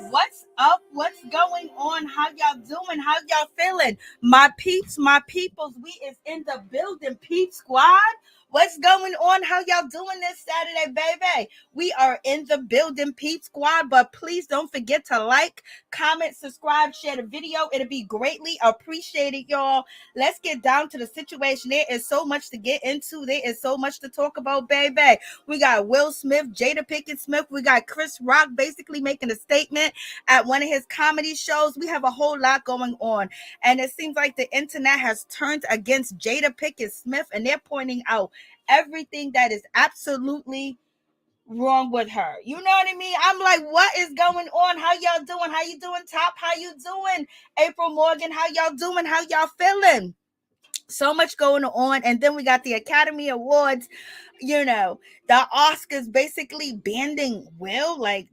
What's up? What's going on? How y'all doing? How y'all feeling? My peeps, my peoples, we is in the building, peep squad. What's going on? How y'all doing this Saturday, baby? We are in the building, peep squad, but please don't forget to like, comment, subscribe, share the video. It'll be greatly appreciated, y'all. Let's get down to the situation. There is so much to get into. There is so much to talk about, baby. We got Will Smith, Jada Pinkett Smith. We got Chris Rock basically making a statement at one of his comedy shows. We have a whole lot going on, and it seems like the internet has turned against Jada Pinkett Smith, and they're pointing out everything that is absolutely wrong with her. You know what I mean? I'm like, what is going on? How y'all doing? How you doing, Top? How you doing, April Morgan? How y'all doing? How y'all feeling? So much going on. And then we got the Academy Awards, the Oscars basically banding Will, like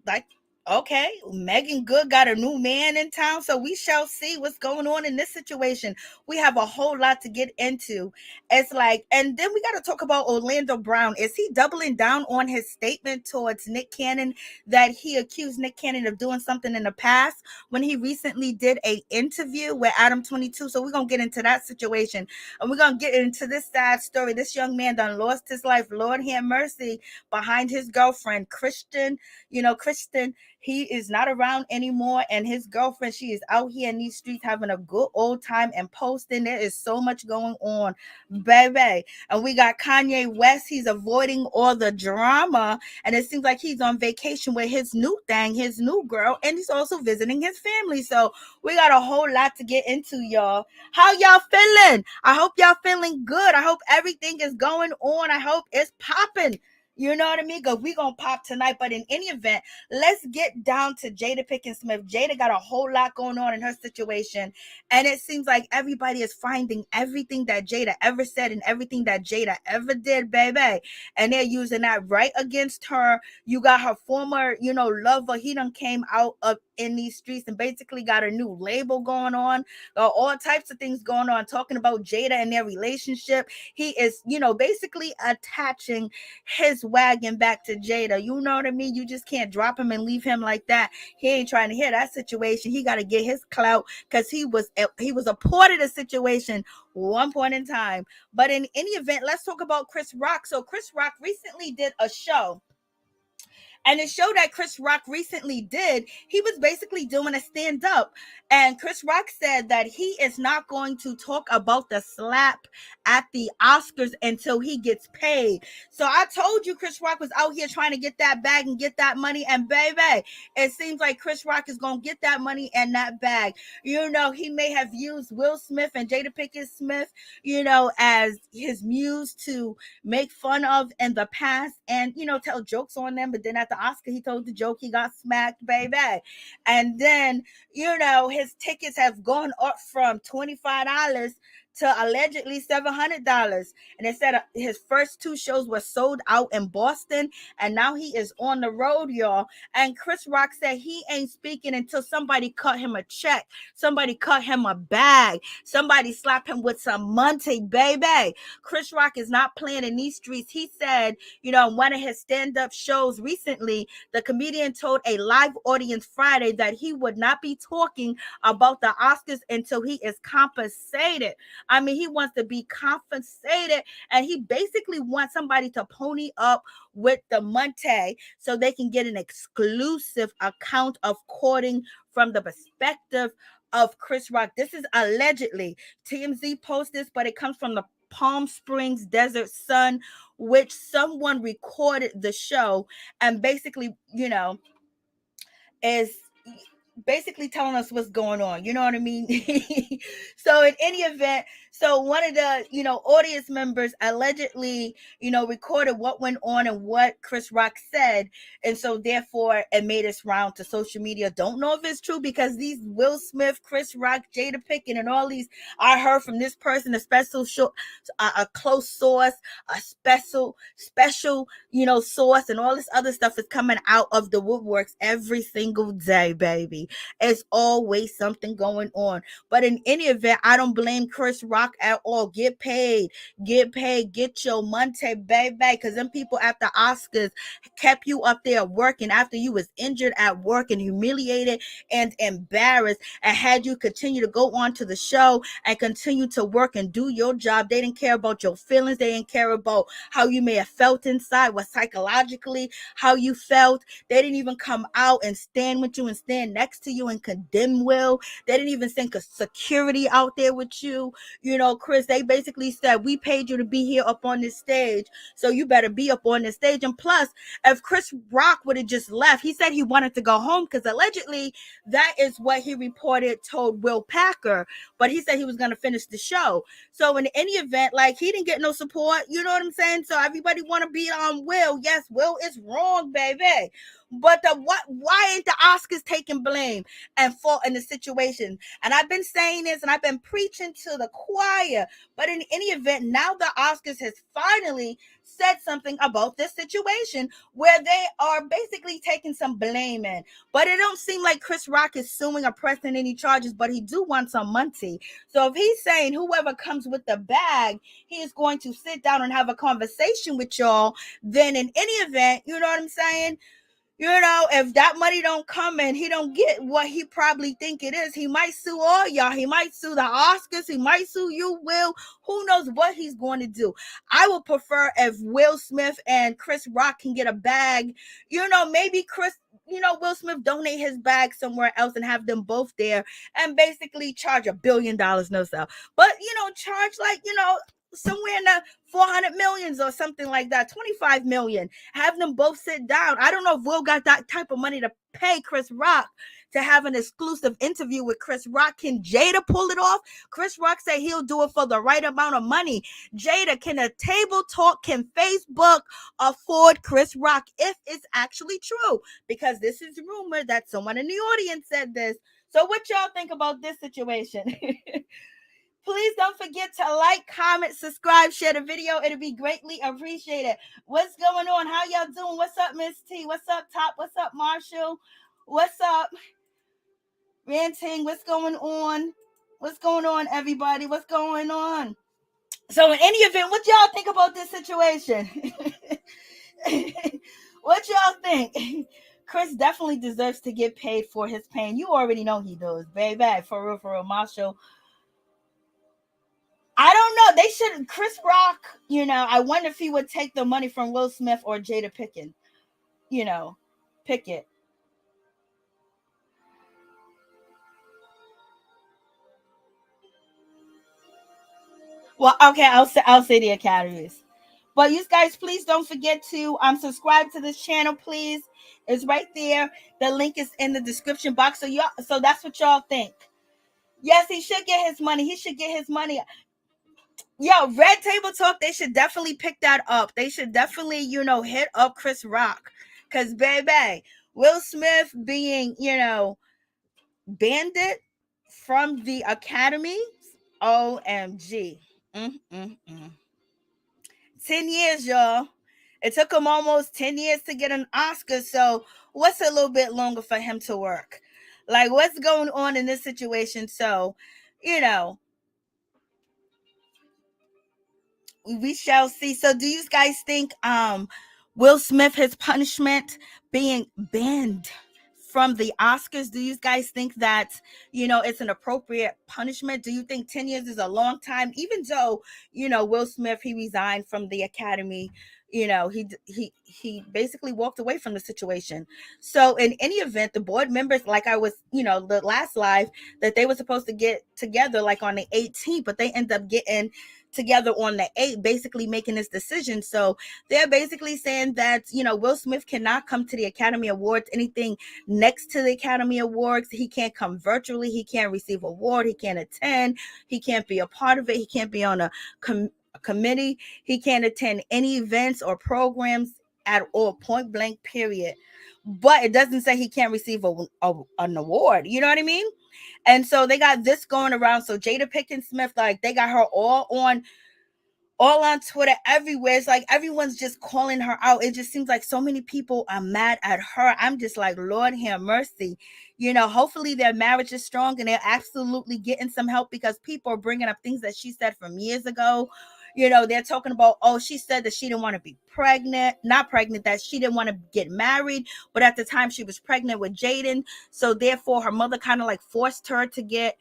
okay, Megan Good got a new man in town, so we shall see what's going on in this situation. We have a whole lot to get into. It's like, and then we got to talk about Orlando Brown. Is he doubling down on his statement towards Nick Cannon that he accused Nick Cannon of doing something in the past when he recently did a interview with Adam 22? So we're going to get into that situation, and we're going to get into this sad story. This young man done lost his life, Lord have mercy, behind his girlfriend, Kristen. Kristen, he is not around anymore, and his girlfriend, she is out here in these streets having a good old time and posting. There is so much going on, baby. And we got Kanye West. He's avoiding all the drama, and it seems like he's on vacation with his new thing, his new girl, and he's also visiting his family. So we got a whole lot to get into, y'all. How y'all feeling? I hope y'all feeling good. I hope everything is going on. I hope it's popping. You know what I mean? Because we're going to pop tonight. But in any event, let's get down to Jada Pinkett Smith. Jada got a whole lot going on in her situation. And it seems like everybody is finding everything that Jada ever said and everything that Jada ever did, baby. And they're using that right against her. You got her former, lover. He done came out of in these streets and basically got a new label going on. All types of things going on, talking about Jada and their relationship. He is, basically attaching his wagon back to Jada. You know what I mean? You just can't drop him and leave him like that. He ain't trying to hear that situation. He got to get his clout because he was a part of the situation one point in time. But in any event, let's talk about Chris Rock. So Chris Rock recently did a show. And the show that Chris Rock recently did, he was basically doing a stand-up. And Chris Rock said that he is not going to talk about the slap at the Oscars until he gets paid. So I told you Chris Rock was out here trying to get that bag and get that money. And baby, it seems like Chris Rock is going to get that money and that bag. He may have used Will Smith and Jada Pinkett Smith, as his muse to make fun of in the past and, tell jokes on them. But then at the Oscar, he told the joke, he got smacked, baby. And then, his tickets have gone up from $25 to allegedly $700. And they said his first two shows were sold out in Boston, and now he is on the road, y'all. And Chris Rock said he ain't speaking until somebody cut him a check, somebody cut him a bag, somebody slap him with some money, baby. Chris Rock is not playing in these streets. He said, in one of his stand-up shows recently, the comedian told a live audience Friday that he would not be talking about the Oscars until he is compensated. I mean, he wants to be compensated, and he basically wants somebody to pony up with the money so they can get an exclusive account of courting from the perspective of Chris Rock. This is allegedly, TMZ posts this, but it comes from the Palm Springs Desert Sun, which someone recorded the show and basically, is basically telling us what's going on. You know what I mean? So in any event, so one of the, audience members allegedly, recorded what went on and what Chris Rock said. And so therefore it made its round to social media. Don't know if it's true because these Will Smith, Chris Rock, Jada Pinkett, and all these, I heard from this person, a special show, a close source, a special, source, and all this other stuff is coming out of the woodworks every single day, baby. It's always something going on. But in any event, I don't blame Chris Rock at all. Get paid, get your money, baby. Because them people at the Oscars kept you up there working after you was injured at work and humiliated and embarrassed, and had you continue to go on to the show and continue to work and do your job. They didn't care about your feelings. They didn't care about how you may have felt inside, what psychologically, how you felt. They didn't even come out and stand with you and stand next to you and condemn Will. They didn't even think of security out there with you. Chris, they basically said, we paid you to be here up on this stage, so you better be up on this stage. And plus, if Chris Rock would have just left, he said he wanted to go home because allegedly that is what he reported told Will Packer, but he said he was going to finish the show. So in any event, like, he didn't get no support. You know what I'm saying? So everybody want to be on Will. Yes, Will is wrong, baby. But why ain't the Oscars taking blame and fault in the situation? And I've been saying this and I've been preaching to the choir. But in any event, now the Oscars has finally said something about this situation where they are basically taking some blame in. But it don't seem like Chris Rock is suing or pressing any charges, but he do want some money. So if he's saying whoever comes with the bag, he is going to sit down and have a conversation with y'all, then in any event, you know what I'm saying? If that money don't come and he don't get what he probably think it is, he might sue all y'all. He might sue the Oscars. He might sue you, Will. Who knows what he's going to do? I would prefer if Will Smith and Chris Rock can get a bag. Maybe Will Smith donate his bag somewhere else and have them both there and basically charge $1 billion, no sell. But, charge somewhere in the 400 millions or something like that, 25 million. Have them both sit down. I don't know if Will got that type of money to pay Chris Rock to have an exclusive interview with Chris Rock. Can Jada pull it off? Chris Rock said he'll do it for the right amount of money. Jada, can a table talk, can Facebook afford Chris Rock if it's actually true? Because this is rumored that someone in the audience said this. So what y'all think about this situation? Please don't forget to like, comment, subscribe, share the video. It'll be greatly appreciated. What's going on? How y'all doing? What's up, Miss T? What's up, Top? What's up, Marshall? What's up, Ranting? What's going on? What's going on, everybody? What's going on? So in any event, what y'all think about this situation? What y'all think? Chris definitely deserves to get paid for his pain. You already know he does, baby. For real, Marshall. I don't know. They should. Chris Rock, I wonder if he would take the money from Will Smith or Jada Pinkett. Pickett. Well, okay, I'll say the academies. But you guys, please don't forget to subscribe to this channel, please. It's right there. The link is in the description box. So that's what y'all think. Yes, he should get his money. He should get his money. Yo, Red Table Talk, they should definitely pick that up. They should definitely, hit up Chris Rock. Because, baby, Will Smith being, banned from the Academy, OMG. 10 years, y'all. It took him almost 10 years to get an Oscar. So what's a little bit longer for him to work? Like, what's going on in this situation? So, we shall see. So do you guys think Will Smith, his punishment being banned from the Oscars? Do you guys think that, it's an appropriate punishment? Do you think 10 years is a long time? Even though, Will Smith, he resigned from the Academy, he basically walked away from the situation. So in any event, the board members, like I was, the last live, that they were supposed to get together like on the 18th, but they end up getting together on the 8th, basically making this decision. So they're basically saying that, Will Smith cannot come to the Academy Awards, anything next to the Academy Awards. He can't come virtually. He can't receive award. He can't attend. He can't be a part of it. He can't be on a committee. He can't attend any events or programs at all, point blank, period. But it doesn't say he can't receive an award. You know what I mean? And so they got this going around. So Jada Pinkett Smith, like, they got her all on Twitter, everywhere. It's like everyone's just calling her out. It just seems like so many people are mad at her. I'm just like, Lord have mercy. Hopefully their marriage is strong and they're absolutely getting some help, because people are bringing up things that she said from years ago. They're talking about, she said that she didn't want to be not pregnant, that she didn't want to get married, but at the time she was pregnant with Jaden. So therefore her mother kind of like forced her to get,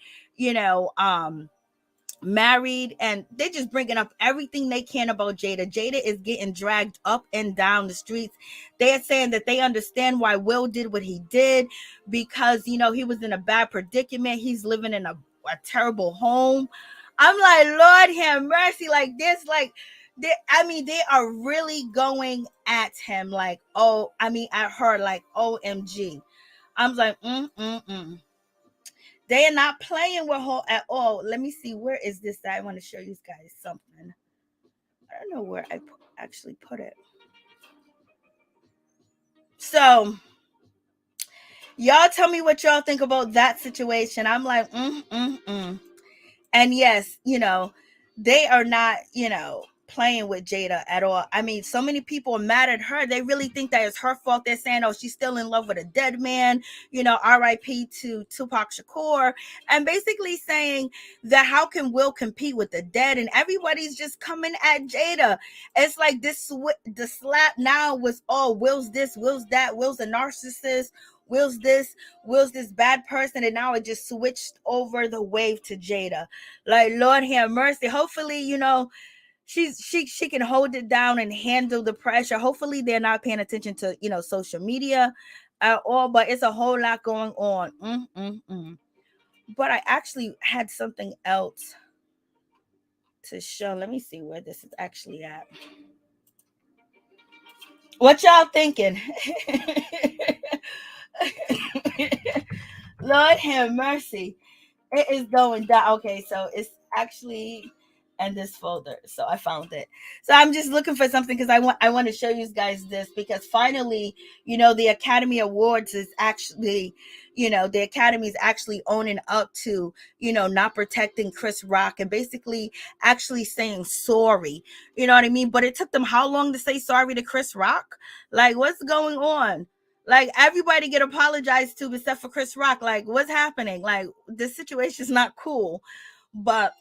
married, and they're just bringing up everything they can about Jada. Jada is getting dragged up and down the streets. They're saying that they understand why Will did what he did, because he was in a bad predicament. He's living in a terrible home. I'm like, Lord have mercy. Like this, like they are really going at him, like, at her, like, OMG. I'm like, They are not playing with her at all. Let me see. Where is this? I want to show you guys something. I don't know where I actually put it. So, y'all tell me what y'all think about that situation. I'm like, And yes, they are not, playing with Jada at all. So many people are mad at her. They really think that it's her fault. They're saying, she's still in love with a dead man, RIP to Tupac Shakur, and basically saying that how can Will compete with the dead? And everybody's just coming at Jada. It's like the slap now was, Will's this, Will's that, Will's a narcissist, Will's this bad person, and now it just switched over the wave to Jada. Like, Lord have mercy. Hopefully, she can hold it down and handle the pressure. Hopefully they're not paying attention to, social media at all, but it's a whole lot going on. But I actually had something else to show. Let me see where this is actually at. What y'all thinking? Lord have mercy. It is going down. Okay, so it's actually in this folder. So I found it. So I'm just looking for something because I want to show you guys this, because finally, the Academy Awards is actually, the Academy is actually owning up to, not protecting Chris Rock and basically actually saying sorry. You know what I mean? But it took them how long to say sorry to Chris Rock? Like, what's going on? Like, everybody get apologized to except for Chris Rock. Like, what's happening? Like, this situation is not cool. But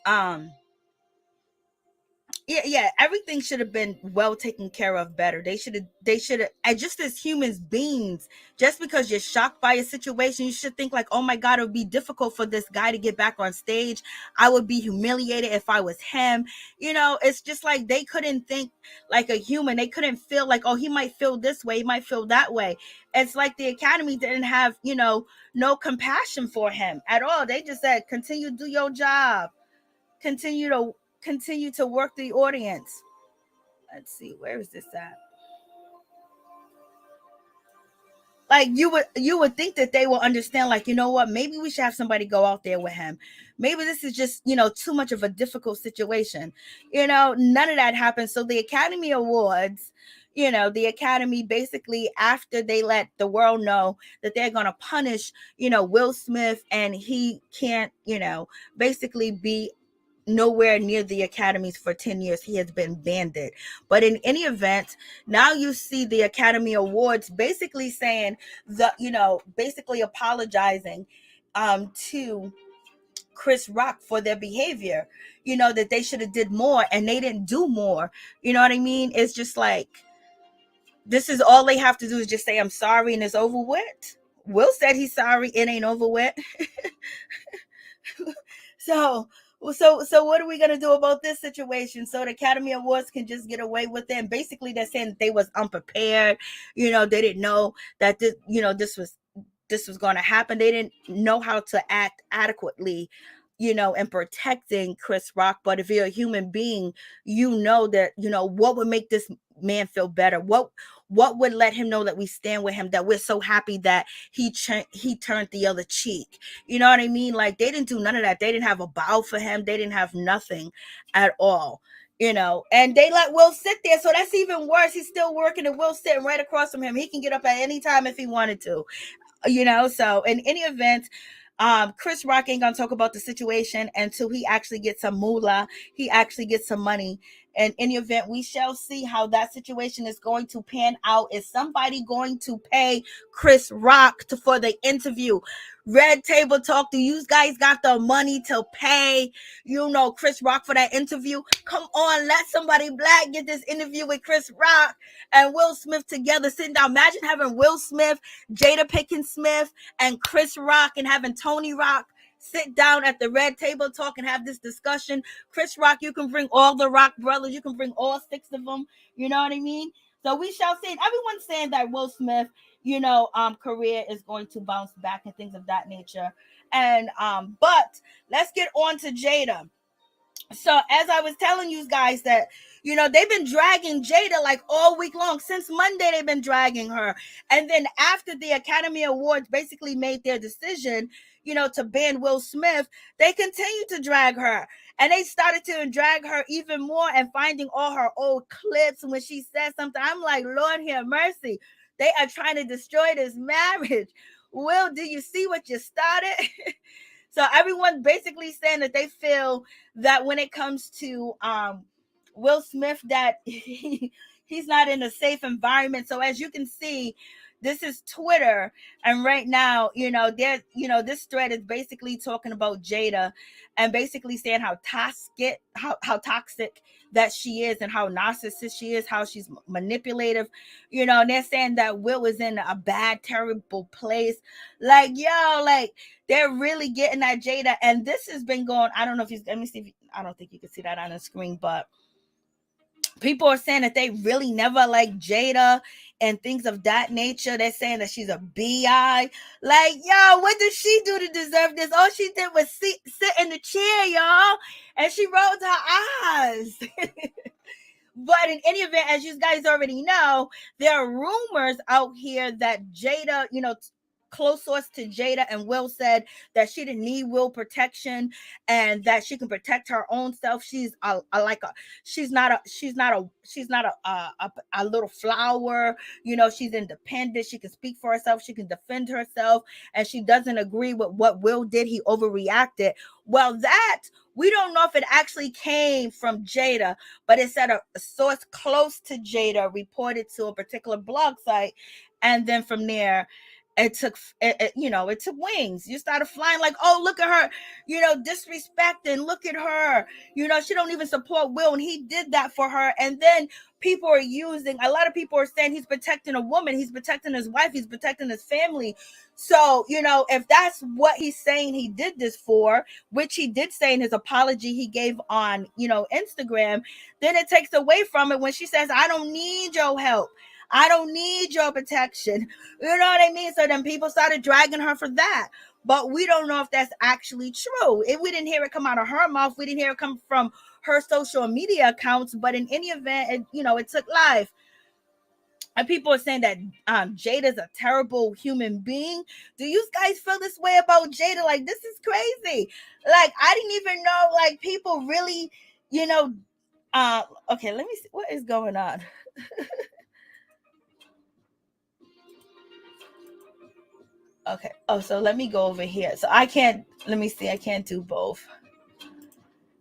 yeah, everything should have been well taken care of better. They should have, and just as humans beings, just because you're shocked by a situation, you should think like, oh my God, it would be difficult for this guy to get back on stage. I would be humiliated if I was him. It's just like they couldn't think like a human. They couldn't feel like, oh, he might feel this way, he might feel that way. It's like the Academy didn't have, no compassion for him at all. They just said, continue to do your job. Continue to work the audience. Let's see, where is this at? Like, you would think that they will understand, like, you know what, maybe we should have somebody go out there with him. Maybe this is just, too much of a difficult situation. None of that happened. So the Academy Awards, the Academy basically, after they let the world know that they're going to punish, Will Smith, and he can't, basically be nowhere near the academies for 10 years. He has been banned. But in any event, now you see the Academy Awards basically saying basically apologizing to Chris Rock for their behavior, that they should have did more and they didn't do more. You know what I mean? It's just like, this is all they have to do is just say, I'm sorry, and it's over with. Will said he's sorry. It ain't over with. So so what are we gonna do about this situation? So the Academy Awards can just get away with it. And basically they're saying that they was unprepared. They didn't know that this was going to happen. They didn't know how to act adequately, in protecting Chris Rock. But if you're a human being, that, what would make this man feel better? What would let him know that we stand with him, that we're so happy that he turned the other cheek? You know what I mean? Like, they didn't do none of that. They didn't have a bow for him. They didn't have nothing at all. And they let Will sit there. So that's even worse. He's still working and Will sitting right across from him. He can get up at any time if he wanted to. So in any event, Chris Rock ain't gonna talk about the situation until he actually gets some moolah, he actually gets some money. In any event, we shall see how that situation is going to pan out. Is somebody going to pay Chris Rock for the interview? Red Table Talk, do you guys got the money to pay, Chris Rock for that interview? Come on, let somebody black get this interview with Chris Rock and Will Smith together, sitting down. Imagine having Will Smith, Jada Pinkett Smith, and Chris Rock, and having Tony Rock sit down at the Red Table Talk and have this discussion. Chris Rock, you can bring all the Rock brothers. You can bring all 6 of them. You know what I mean? So we shall see. Everyone's saying that Will Smith, career is going to bounce back and things of that nature. And but let's get on to Jada. So as I was telling you guys that, they've been dragging Jada like all week long. Since Monday, they've been dragging her. And then after the Academy Awards basically made their decision, to ban Will Smith, they continued to drag her. And they started to drag her even more and finding all her old clips when she said something. I'm like, Lord have mercy. They are trying to destroy this marriage. Will, do you see what you started? So everyone basically saying that they feel that when it comes to Will Smith, that he's not in a safe environment. So as you can see, this is Twitter, and right now, this thread is basically talking about Jada and basically saying how toxic that she is and how narcissistic she is, how she's manipulative, and they're saying that Will is in a bad, terrible place. Like, like, they're really getting at Jada, and this has been going. I don't know if you. Let me see. I don't think you can see that on the screen, but people are saying that they really never liked Jada and things of that nature. They're saying that she's a bi. Like, what did she do to deserve this? All she did was sit in the chair, y'all, and she rolled her eyes. But in any event, as you guys already know, there are rumors out here that Jada, close source to Jada and Will said that she didn't need Will protection and that she can protect her own self. She's she's not a little flower. She's independent. She can speak for herself. She can defend herself, and she doesn't agree with what Will did. He overreacted. Well, that we don't know if it actually came from Jada, but it said a source close to Jada reported to a particular blog site, and then from there it took wings. You started flying like, oh, look at her, disrespecting. Look at her, she don't even support Will, and he did that for her. And then people are a lot of people are saying he's protecting a woman, he's protecting his wife, he's protecting his family. So, if that's what he's saying he did this for, which he did say in his apology he gave on, Instagram, then it takes away from it when she says, I don't need your help. I don't need your protection. You know what I mean? So then people started dragging her for that. But we don't know if that's actually true. We didn't hear it come out of her mouth. We didn't hear it come from her social media accounts. But in any event, it took life. And people are saying that Jada's a terrible human being. Do you guys feel this way about Jada? Like, this is crazy. Like, I didn't even know, like, people really, okay, let me see. What is going on? Okay. Oh, so let me go over here. So let me see. I can't do both.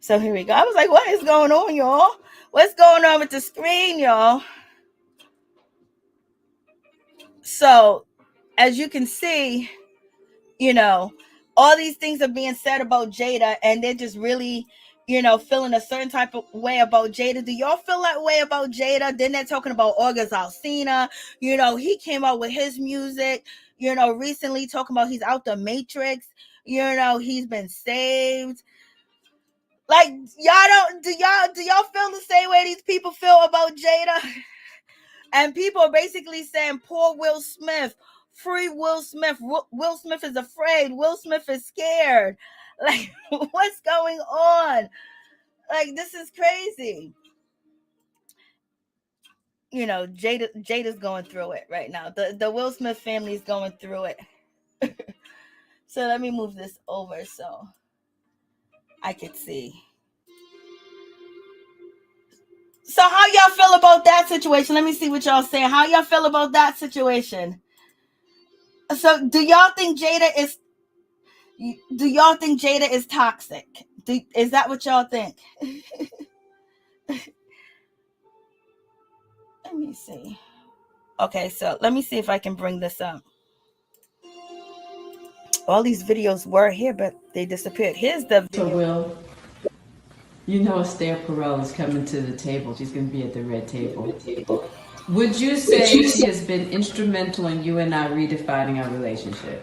So here we go. I was like, what is going on, y'all? What's going on with the screen, y'all? So as you can see, all these things are being said about Jada, and they're just really, feeling a certain type of way about Jada. Do y'all feel that way about Jada? Then they're talking about August Alsina. He came out with his music, recently talking about he's out the Matrix. He's been saved. Like, do y'all feel the same way these people feel about Jada? And people are basically saying, poor Will Smith, free Will Smith. Will Smith is afraid. Will Smith is scared. Like, what's going on? Like, this is crazy. Jada's going through it right now. The Will Smith family is going through it. So let me move this over so I could see. So how y'all feel about that situation? Let me see what y'all saying. How y'all feel about that situation? So do y'all think Jada is toxic? Is that what y'all think? Let me see. Okay, so let me see if I can bring this up. All these videos were here, but they disappeared. Here's the video. So Will, Esther Perel is coming to the table. She's going to be at the red table. Would you say she has been instrumental in you and I redefining our relationship?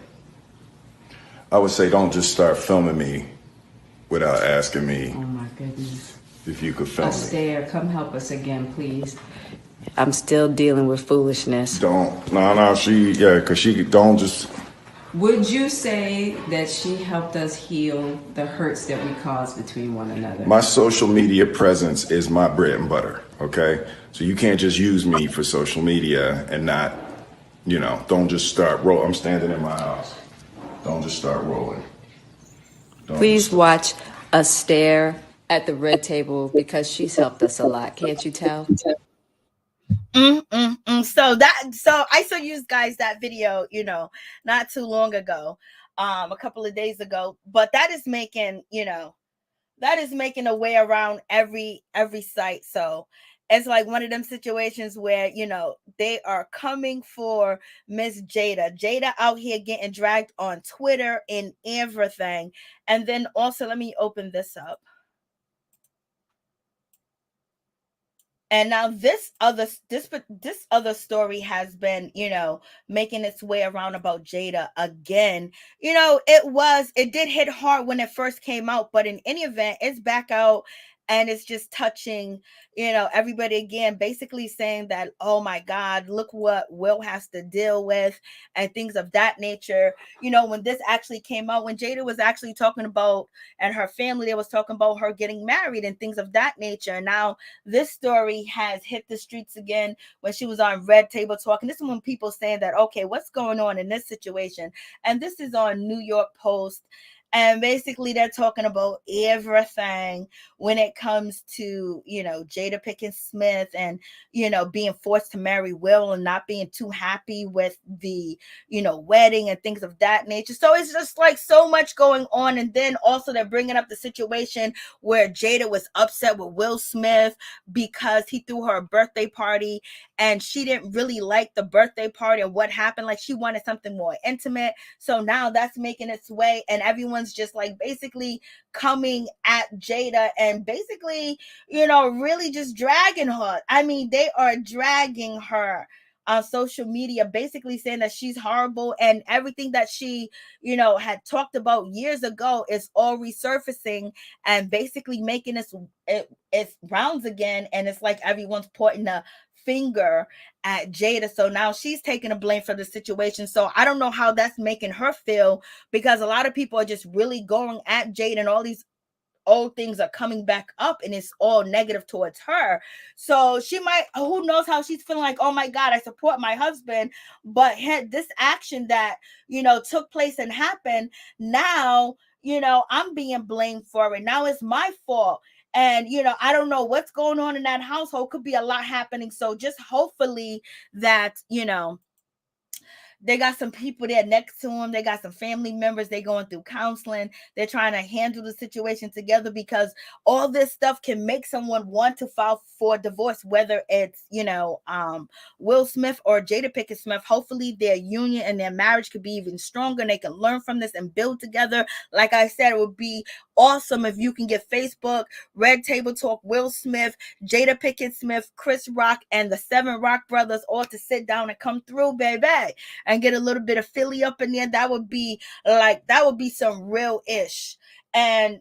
I would say don't just start filming me without asking me. Oh my goodness. If you could film me. Esther, come help us again, please. I'm still dealing with foolishness. Because she don't just. Would you say that she helped us heal the hurts that we caused between one another? My social media presence is my bread and butter, okay? So you can't just use me for social media and not, don't just start rolling. I'm standing in my house. Don't just start rolling. Please watch us stare at the red table because she's helped us a lot. Can't you tell? So I saw you guys that video, not too long ago, a couple of days ago, but that is making a way around every site. So it's like one of them situations where, they are coming for Miss Jada out here getting dragged on Twitter and everything. And then also, let me open this up. And now this other story has been, making its way around about Jada again. It did hit hard when it first came out, but in any event, it's back out and it's just touching, everybody again, basically saying that, oh my God, look what Will has to deal with and things of that nature. When this actually came out, when Jada was actually talking about, and her family, they was talking about her getting married and things of that nature. Now this story has hit the streets again when she was on Red Table Talk. And this is when people saying that, okay, what's going on in this situation? And this is on New York Post. And basically they're talking about everything when it comes to, Jada Pinkett Smith and, being forced to marry Will and not being too happy with the, wedding and things of that nature. So it's just like so much going on. And then also they're bringing up the situation where Jada was upset with Will Smith because he threw her a birthday party and she didn't really like the birthday party and what happened. Like she wanted something more intimate. So now that's making its way and everyone's just like basically coming at Jada and basically, really just dragging her. I mean, they are dragging her on social media, basically saying that she's horrible and everything that she, had talked about years ago is all resurfacing and basically making its rounds again. And it's like everyone's pointing a finger at Jada. So now she's taking a blame for the situation. So I don't know how that's making her feel because a lot of people are just really going at Jada and all these old things are coming back up and it's all negative towards her. So she might, who knows how she's feeling like, oh my God, I support my husband, but had this action that, took place and happened, now, I'm being blamed for it. Now it's my fault. And, I don't know what's going on in that household. Could be a lot happening. So just hopefully that, They got some people there next to him. They got some family members. They going through counseling. They're trying to handle the situation together, because all this stuff can make someone want to file for divorce, whether it's, Will Smith or Jada Pinkett Smith. Hopefully their union and their marriage could be even stronger, and they can learn from this and build together. Like I said, it would be awesome if you can get Facebook, Red Table Talk, Will Smith, Jada Pinkett Smith, Chris Rock, and the 7 Rock brothers all to sit down and come through, baby, and get a little bit of Philly up in there. That would be some real ish. And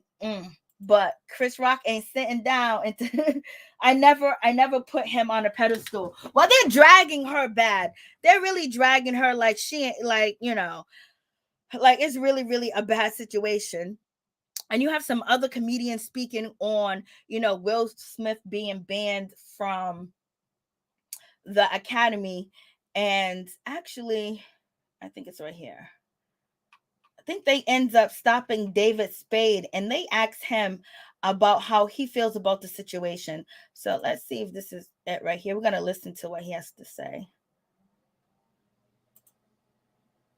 but Chris Rock ain't sitting down, and I never put him on a pedestal. Well, they're dragging her bad. They're really dragging her like she ain't, like, like it's really, really a bad situation. And you have some other comedians speaking on, Will Smith being banned from the Academy. And actually, I think it's right here. I think they end up stopping David Spade, and they asked him about how he feels about the situation. So let's see if this is it right here. We're going to listen to what he has to say.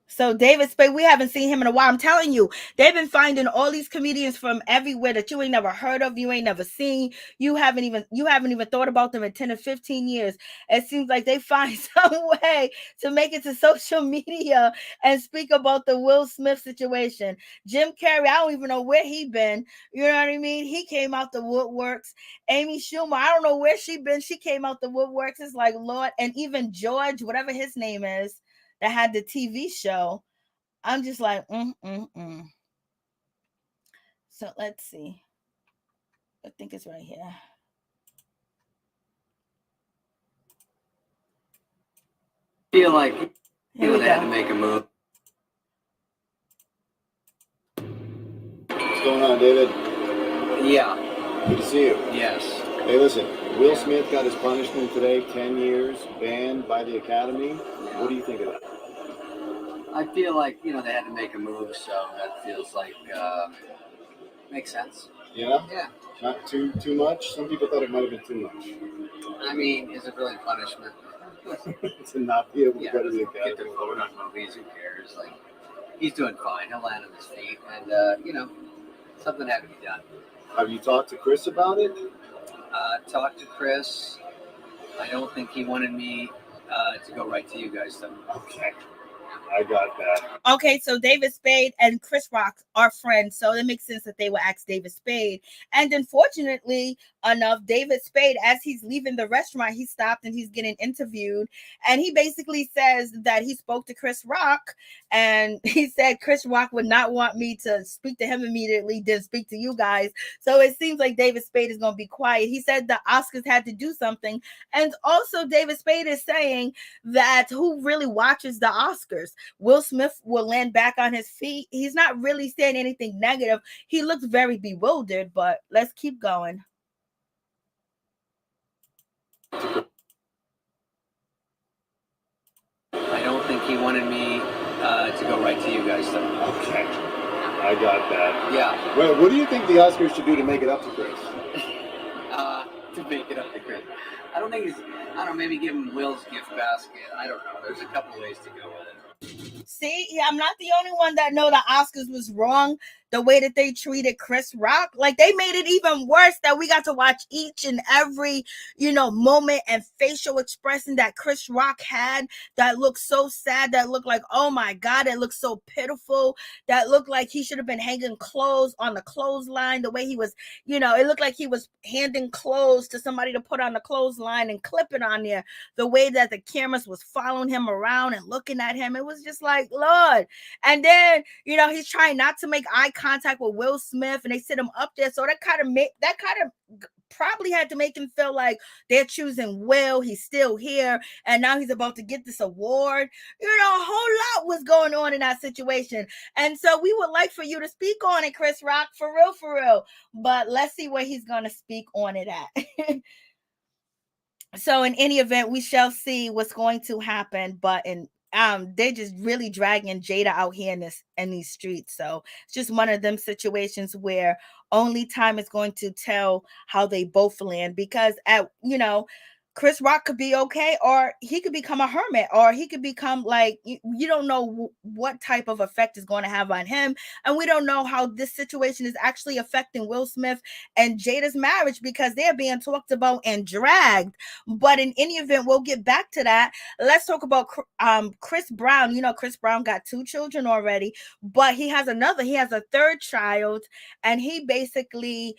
So David Spade, we haven't seen him in a while. I'm telling you, they've been finding all these comedians from everywhere that you ain't never heard of, you ain't never seen, you haven't even thought about them in 10 or 15 years. It seems like they find some way to make it to social media and speak about the Will Smith situation. Jim Carrey, I don't even know where he been. You know what I mean? He came out the woodworks. Amy Schumer, I don't know where she been. She came out the woodworks. It's like, Lord. And even George, whatever his name is, that had the TV show. I'm just like, So let's see. I think it's right here. I feel like they had to make a move. What's going on, David? Yeah. Good to see you. Yes. Hey, listen, Will Smith got his punishment today, 10 years, banned by the Academy. Yeah. What do you think of that? I feel like, they had to make a move, so that feels like, makes sense. Yeah? Yeah. Not too much? Some people thought it might have been too much. I mean, is it really punishment? To not be able to go to the Academy. Get to vote on movies, who cares? Like, he's doing fine. He'll land on his feet, and, something had to be done. Have you talked to Chris about it? Talked to Chris. I don't think he wanted me to go right to you guys, though. Okay. I got that. Okay, so David Spade and Chris Rock are friends, so it makes sense that they would ask David Spade. And unfortunately enough, David Spade, as he's leaving the restaurant, he stopped and he's getting interviewed, and he basically says that he spoke to Chris Rock, and he said Chris Rock would not want me to speak to him immediately, didn't speak to you guys. So it seems like David Spade is going to be quiet. He said the Oscars had to do something, and also David Spade is saying that who really watches the Oscars? Will Smith will land back on his feet. He's not really saying anything negative. He looks very bewildered, but let's keep going. I don't think he wanted me to go right to you guys, though. Okay. I got that. Yeah. Well, what do you think the Oscars should do to make it up to Chris? To make it up to Chris. I don't know, maybe give him Will's gift basket. I don't know. There's a couple ways to go with it. See, I'm not the only one that know the Oscars was wrong the way that they treated Chris Rock. Like, they made it even worse that we got to watch each and every, moment and facial expression that Chris Rock had that looked so sad, that looked like, oh my God, it looked so pitiful, that looked like he should have been hanging clothes on the clothesline, the way he was, it looked like he was handing clothes to somebody to put on the clothesline and clip it on there, the way that the cameras was following him around and looking at him. It was just like, Lord. And then, he's trying not to make eye contact with Will Smith, and they sit him up there. So that kind of probably had to make him feel like they're choosing Will. He's still here, and now he's about to get this award. A whole lot was going on in that situation. And so we would like for you to speak on it, Chris Rock, for real. But let's see where he's going to speak on it at. So in any event, we shall see what's going to happen. But they're just really dragging Jada out here in these streets. So it's just one of them situations where only time is going to tell how they both land, because Chris Rock could be okay, or he could become a hermit, or he could become like, you don't know what type of effect is going to have on him. And we don't know how this situation is actually affecting Will Smith and Jada's marriage, because they're being talked about and dragged. But in any event, we'll get back to that. Let's talk about Chris Brown. Chris Brown got 2 children already, but he has a third child, and he basically,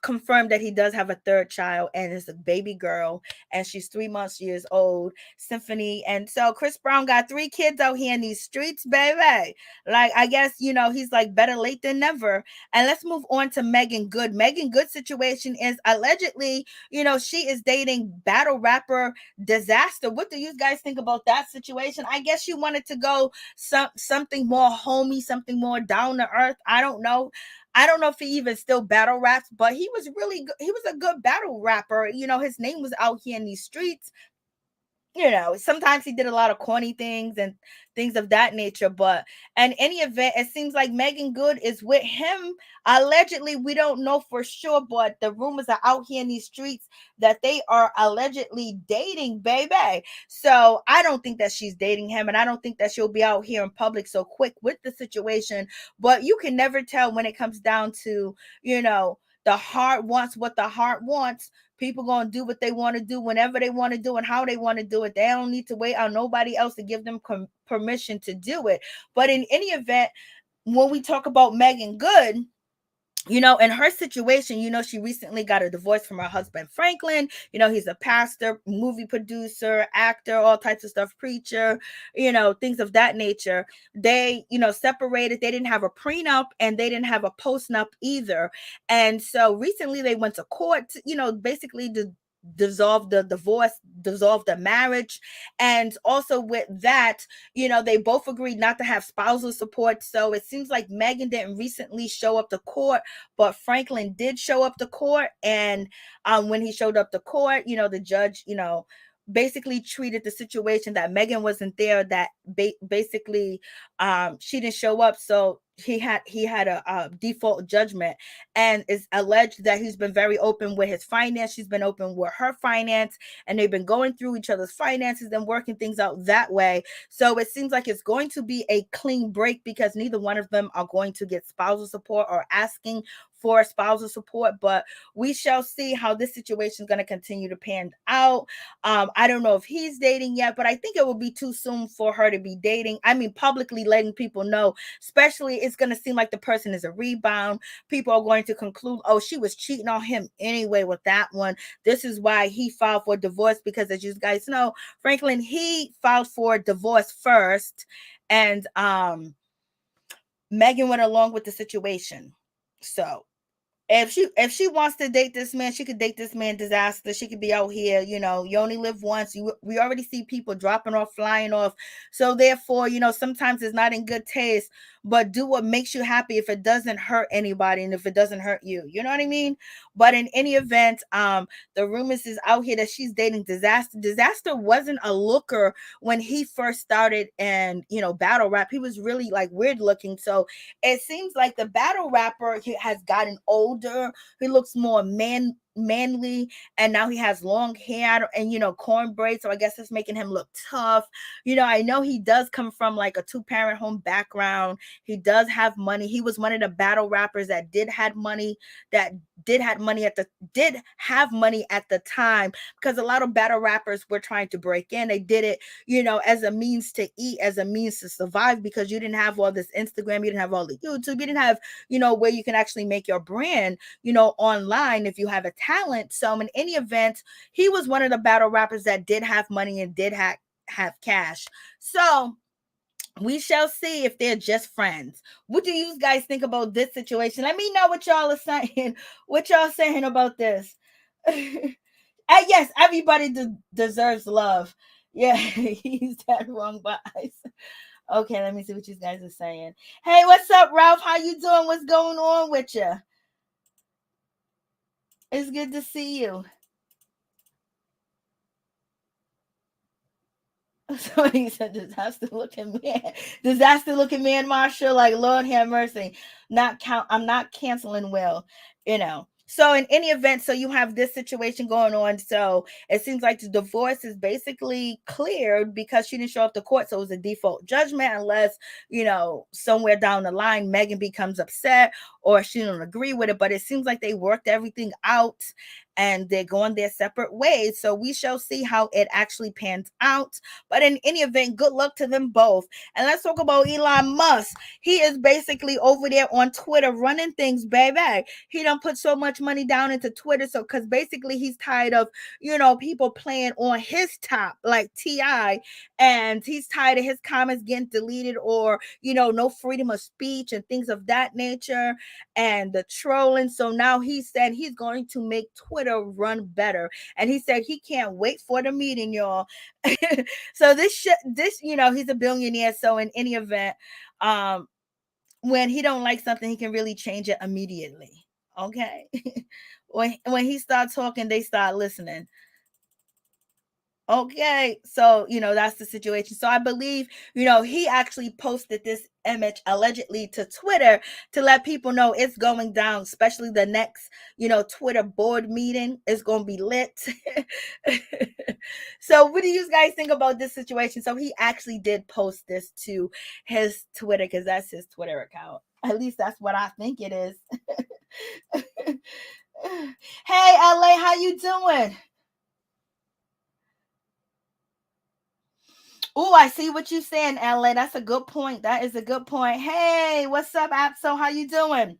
confirmed that he does have a third child, and it's a baby girl, and she's 3 years old, Symphony. And so Chris Brown got 3 kids out here in these streets, baby. Like, I guess, he's like, better late than never. And let's move on to Megan Good. Megan Good situation is allegedly, she is dating battle rapper Disaster. What do you guys think about that situation? I guess you wanted to go something more homey, something more down to earth. I don't know if he even still battle raps, but he was really good. He was a good battle rapper. His name was out here in these streets. Sometimes he did a lot of corny things and things of that nature. But in any event, it seems like Megan Good is with him. Allegedly, we don't know for sure, but the rumors are out here in these streets that they are allegedly dating, baby. So I don't think that she's dating him, and I don't think that she'll be out here in public so quick with the situation. But you can never tell when it comes down to, the heart wants what the heart wants. People gonna do what they want to do whenever they want to do and how they want to do it. They don't need to wait on nobody else to give them permission to do it. But in any event, when we talk about Megan Good, in her situation, she recently got a divorce from her husband, Franklin. He's a pastor, movie producer, actor, all types of stuff, preacher, things of that nature. They, separated. They didn't have a prenup, and they didn't have a postnup either. And so recently they went to court, basically to dissolve the divorce, dissolve the marriage. And also with that, they both agreed not to have spousal support. So it seems like Megan didn't recently show up to court, but Franklin did show up to court. And when he showed up to court, the judge, basically treated the situation that Megan wasn't there, that basically she didn't show up, so he had a default judgment. And it's alleged that he's been very open with his finance. She's been open with her finance, and they've been going through each other's finances and working things out that way. So it seems like it's going to be a clean break, because neither one of them are going to get spousal support or asking for spousal support. But we shall see how this situation is going to continue to pan out. I don't know if he's dating yet, but I think it will be too soon for her to be dating. I mean, publicly letting people know, especially, it's going to seem like the person is a rebound. People are going to conclude, oh, she was cheating on him anyway with that one. This is why he filed for divorce, because as you guys know, Franklin, he filed for divorce first, and Megan went along with the situation. So if she wants to date this man, she could date this man, Disaster. She could be out here, you only live once. We already see people dropping off, flying off. So therefore, sometimes it's not in good taste, but do what makes you happy if it doesn't hurt anybody and if it doesn't hurt you. You know what I mean? But in any event, the rumors is out here that she's dating Disaster. Disaster wasn't a looker when he first started and, battle rap. He was really like weird looking. So it seems like the battle rapper has gotten older. He looks more manly, and now he has long hair and corn braids, so I guess it's making him look tough. I know he does come from like a 2-parent home background. He does have money. He was one of the battle rappers that did have money at the time, because a lot of battle rappers were trying to break in. They did it as a means to eat, as a means to survive, because you didn't have all this Instagram, you didn't have all the YouTube, you didn't have where you can actually make your brand online if you have a talent. So in any event, he was one of the battle rappers that did have money and did have cash. So we shall see if they're just friends. What do you guys think about this situation? Let me know what y'all are saying. What y'all saying about this? Yes, everybody deserves love. Yeah, he's that wrong guys. Okay, let me see what you guys are saying. Hey, what's up, Ralph? How you doing? What's going on with you? It's good to see you. Somebody said disaster looking man, Marshall. Like, Lord have mercy. I'm not canceling Will. So in any event, so you have this situation going on. So it seems like the divorce is basically cleared because she didn't show up to court. So it was a default judgment unless, somewhere down the line, Megan becomes upset or she don't agree with it. But it seems like they worked everything out and they're going their separate ways. So we shall see how it actually pans out. But in any event, good luck to them both. And let's talk about Elon Musk. He is basically over there on Twitter running things, baby. He don't put so much money down into Twitter. So, because basically he's tired of, people playing on his top, like T.I., and he's tired of his comments getting deleted or, no freedom of speech and things of that nature and the trolling. So now he said he's going to make Twitter run better. And he said he can't wait for the meeting, y'all. So he's a billionaire. So in any event, when he don't like something, he can really change it immediately. Okay. when he starts talking, they start listening. Okay, so that's the situation. So I believe he actually posted this image allegedly to Twitter to let people know it's going down, especially the next Twitter board meeting is going to be lit. So what do you guys think about this situation? So he actually did post this to his Twitter because that's his Twitter account. At least that's what I think it is. Hey LA, how you doing? Oh, I see what you're saying, LA. That's a good point. That is a good point. Hey, what's up, Apso? How you doing?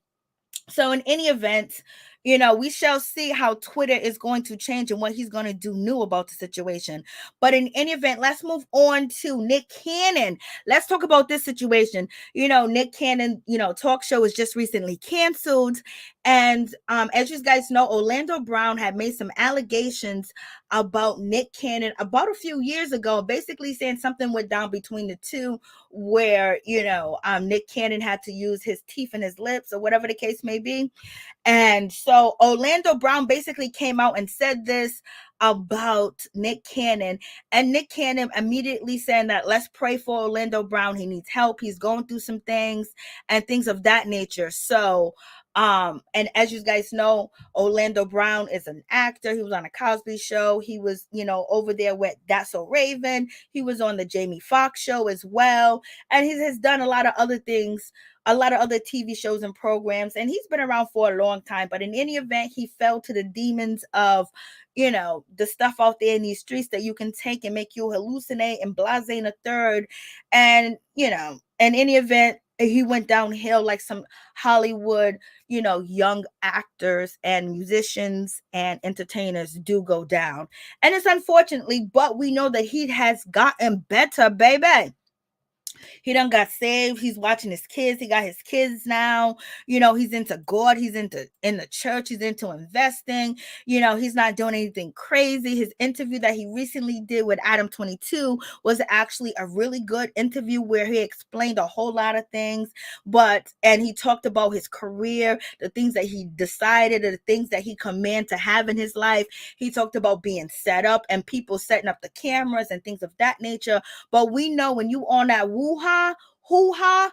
So in any event, we shall see how Twitter is going to change and what he's going to do new about the situation. But in any event, let's move on to Nick Cannon. Let's talk about this situation. Nick Cannon, talk show was just recently canceled. And as you guys know, Orlando Brown had made some allegations about Nick Cannon about a few years ago, basically saying something went down between the two where, Nick Cannon had to use his teeth and his lips or whatever the case may be. And so Orlando Brown basically came out and said this about Nick Cannon, and Nick Cannon immediately saying that let's pray for Orlando Brown. He needs help. He's going through some things and things of that nature. So and as you guys know, Orlando Brown is an actor. He was on a Cosby Show. He was, over there with That's So Raven. He was on the Jamie Foxx show as well. And he has done a lot of other things, a lot of other TV shows and programs. And he's been around for a long time. But in any event, he fell to the demons of, the stuff out there in these streets that you can take and make you hallucinate and blase in a third. And, in any event, he went downhill like some Hollywood, young actors and musicians and entertainers do go down. And it's unfortunately, but we know that he has gotten better, baby. He done got saved. He's watching his kids. He got his kids now. He's into God. He's in the church. He's into investing. He's not doing anything crazy. His interview that he recently did with Adam 22 was actually a really good interview where he explained a whole lot of things. And he talked about his career, the things that he decided, the things that he commanded to have in his life. He talked about being set up and people setting up the cameras and things of that nature. But we know when you on that woo-ha, hoo-ha,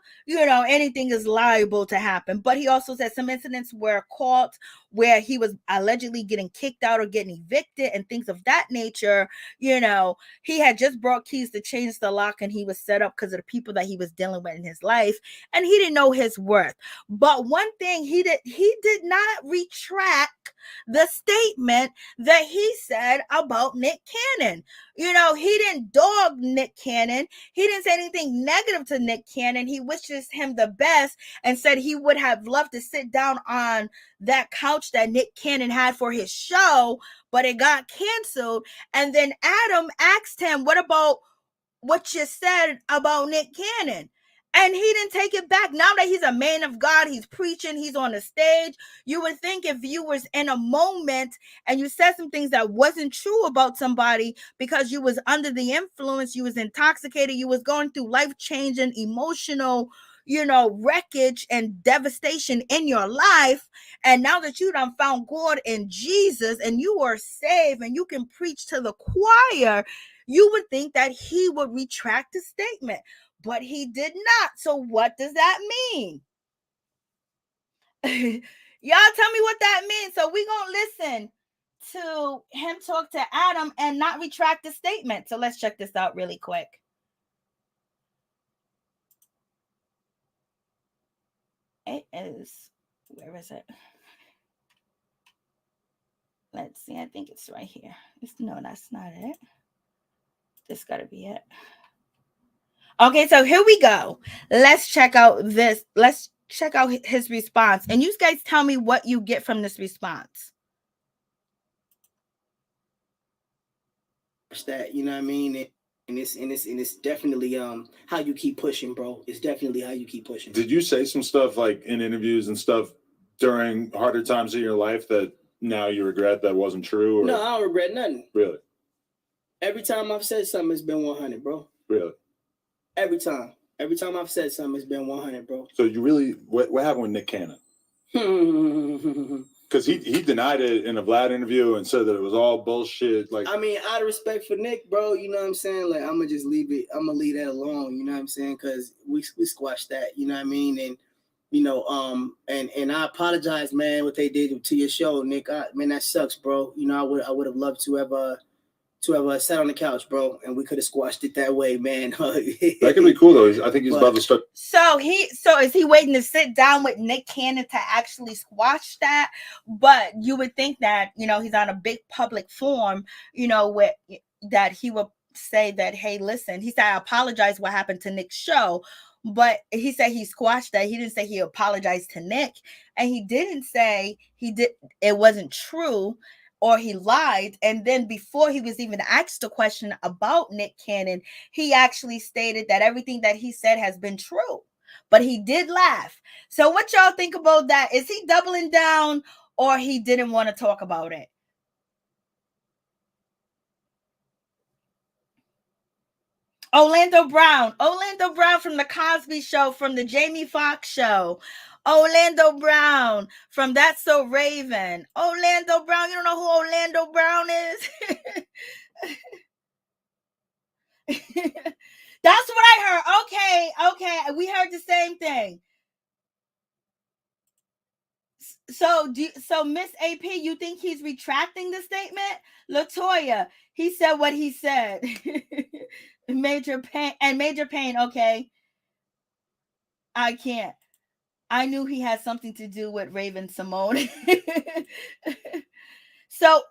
anything is liable to happen. But he also said some incidents were caught where he was allegedly getting kicked out or getting evicted and things of that nature. He had just brought keys to change the lock and he was set up because of the people that he was dealing with in his life. And he didn't know his worth. But one thing he did not retract the statement that he said about Nick Cannon. He didn't dog Nick Cannon. He didn't say anything negative to Nick Cannon. He wishes him the best and said he would have loved to sit down on that couch that Nick Cannon had for his show, but it got canceled. And then Adam asked him, what about what you said about Nick Cannon? And he didn't take it back. Now that he's a man of God, he's preaching, he's on the stage. You would think if you was in a moment and you said some things that wasn't true about somebody because you was under the influence, you was intoxicated, you was going through life-changing, emotional, wreckage and devastation in your life. And now that you done found God in Jesus and you are saved and you can preach to the choir, you would think that he would retract the statement. But he did not. So what does that mean? Y'all tell me what that means. So we gonna listen to him talk to Adam and not retract the statement. So let's check this out really quick. It is, where is it? Let's see. I think it's right here. No, that's not it. This gotta be it. Okay, so here we go. Let's check out this. Let's check out his response. And you guys tell me what you get from this response. That, you know what I mean? And it's definitely how you keep pushing, bro. It's definitely how you keep pushing. Did you say some stuff like in interviews and stuff during harder times of your life that now you regret that wasn't true? Or? No, I don't regret nothing. Really? Every time I've said something, it's been 100, bro. Really? Every time I've said something, it's been 100, bro. So you really, what happened with Nick Cannon? Because he denied it in a Vlad interview and said that it was all bullshit. Like, I mean, out of respect for Nick, bro, you know what I'm saying? Like, I'm gonna just leave it. I'm gonna leave that alone. You know what I'm saying? Because we squashed that. You know what I mean? And you know, and I apologize, man, what they did to your show, Nick. Man, that sucks, bro. You know, I would have loved to have sat on the couch, bro, and we could have squashed it that way, man. That could be cool though. I think he's about to start. So is he waiting to sit down with Nick Cannon to actually squash that? But you would think that, you know, he's on a big public forum, you know, where that he would say that, hey, listen, he said, I apologize what happened to Nick's show. But he said he squashed that. He didn't say he apologized to Nick. And he didn't say it wasn't true or he lied. And then before he was even asked a question about Nick Cannon, he actually stated that everything that he said has been true. But he did laugh. So what y'all think about that? Is he doubling down or he didn't want to talk about it? Orlando Brown from the Cosby Show, from the Jamie Foxx Show. Orlando Brown from That's So Raven. Orlando Brown, you don't know who Orlando Brown is? That's what I heard. Okay, we heard the same thing. So Miss AP, you think he's retracting the statement? Latoya, he said what he said. Major Pain, okay. I can't. I knew he had something to do with Raven Simone. So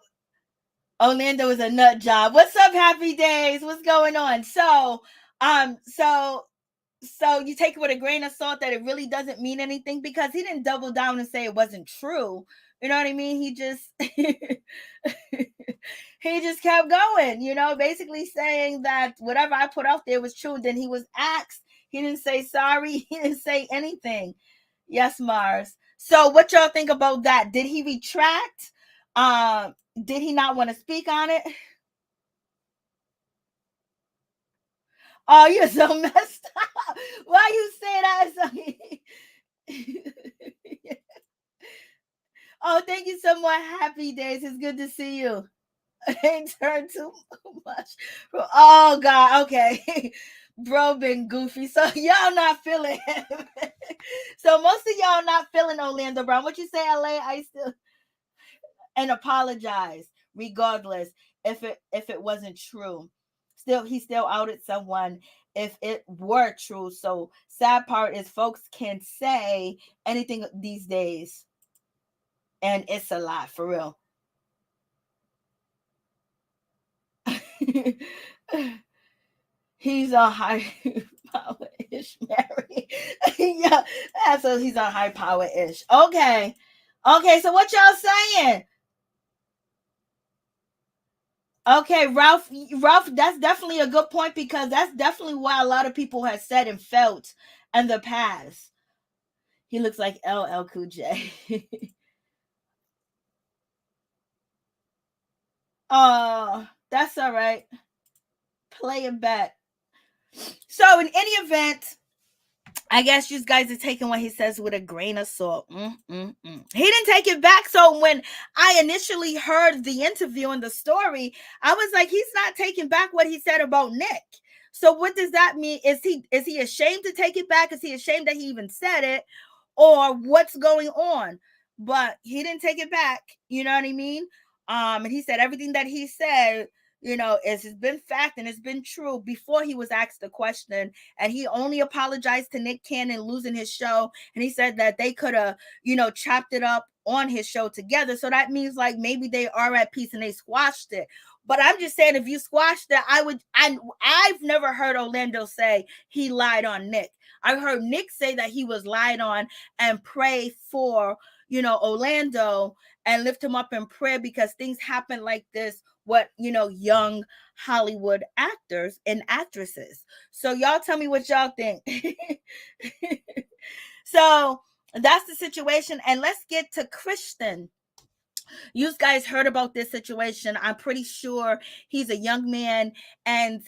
Orlando is a nut job. What's up, Happy Days? What's going on? So you take it with a grain of salt that it really doesn't mean anything, because he didn't double down and say it wasn't true. You know what I mean? He just he just kept going, you know, basically saying that whatever I put out there was true. Then he was asked. He didn't say sorry. He didn't say anything. Yes, Mars. So what y'all think about that? Did he retract? Did he not want to speak on it? Oh, you're so messed up. Why you say that? Oh, thank you so much. Happy Days. It's good to see you. Ain't turned too much. Oh, God. Okay. Bro been goofy. So y'all not feeling him. So most of y'all not feeling Orlando Brown. What you say, LA? I still... And apologize regardless if it wasn't true. He still outed someone if it were true. So sad part is folks can say anything these days, and it's a lot for real. He's on high power-ish, Mary. Yeah, so he's on high power-ish. Okay, so what y'all saying? Okay, Ralph, that's definitely a good point, because that's definitely what a lot of people have said and felt in the past. He looks like LL Cool J. Oh, that's all right. Play it back. So in any event, I guess you guys are taking what he says with a grain of salt. He didn't take it back. So when I initially heard the interview and the story, I was like, he's not taking back what he said about Nick. So what does that mean? Is he ashamed to take it back? Is he ashamed that he even said it? Or what's going on? but he didn't take it back. You know what I mean? And he said everything that he said, it's been fact and it's been true before he was asked the question. And he only apologized to Nick Cannon losing his show. And he said that they could have, chopped it up on his show together. So that means like maybe they are at peace and they squashed it. But I'm just saying, if you squashed it, I've never heard Orlando say he lied on Nick. I heard Nick say that he was lied on and pray for, Orlando and lift him up in prayer because things happen like this with, young Hollywood actors and actresses. So y'all tell me what y'all think. So that's the situation. And let's get to Christian. You guys heard about this situation. I'm pretty sure he's a young man, and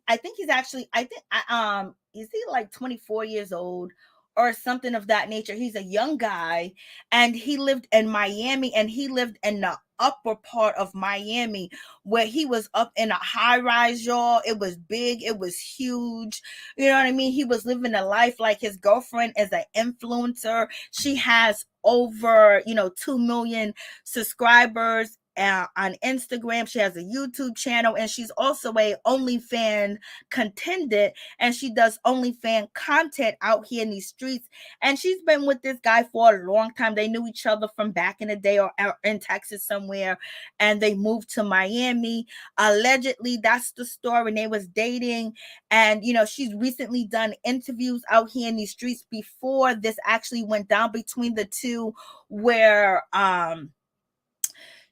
I think is he like 24 years old or something of that nature? He's a young guy, and he lived in Miami, and he lived in the upper part of Miami where he was up in a high rise, y'all. It was big, it was huge. You know what I mean? He was living a life like his girlfriend is an influencer. She has over 2 million subscribers on Instagram. She has a YouTube channel, and she's also a OnlyFans contendant, and she does OnlyFans content out here in these streets. And she's been with this guy for a long time. They knew each other from back in the day or in Texas somewhere, and they moved to Miami. Allegedly, that's the story. And they was dating, and she's recently done interviews out here in these streets before this actually went down between the two, where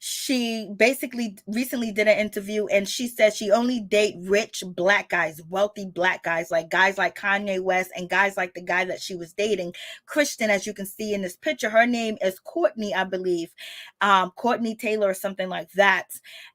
she basically recently did an interview, and she said she only date rich black guys, wealthy black guys like Kanye West and guys like the guy that she was dating, Christian. As you can see in this picture, her name is Courtney, I believe, Courtney Tailor or something like that.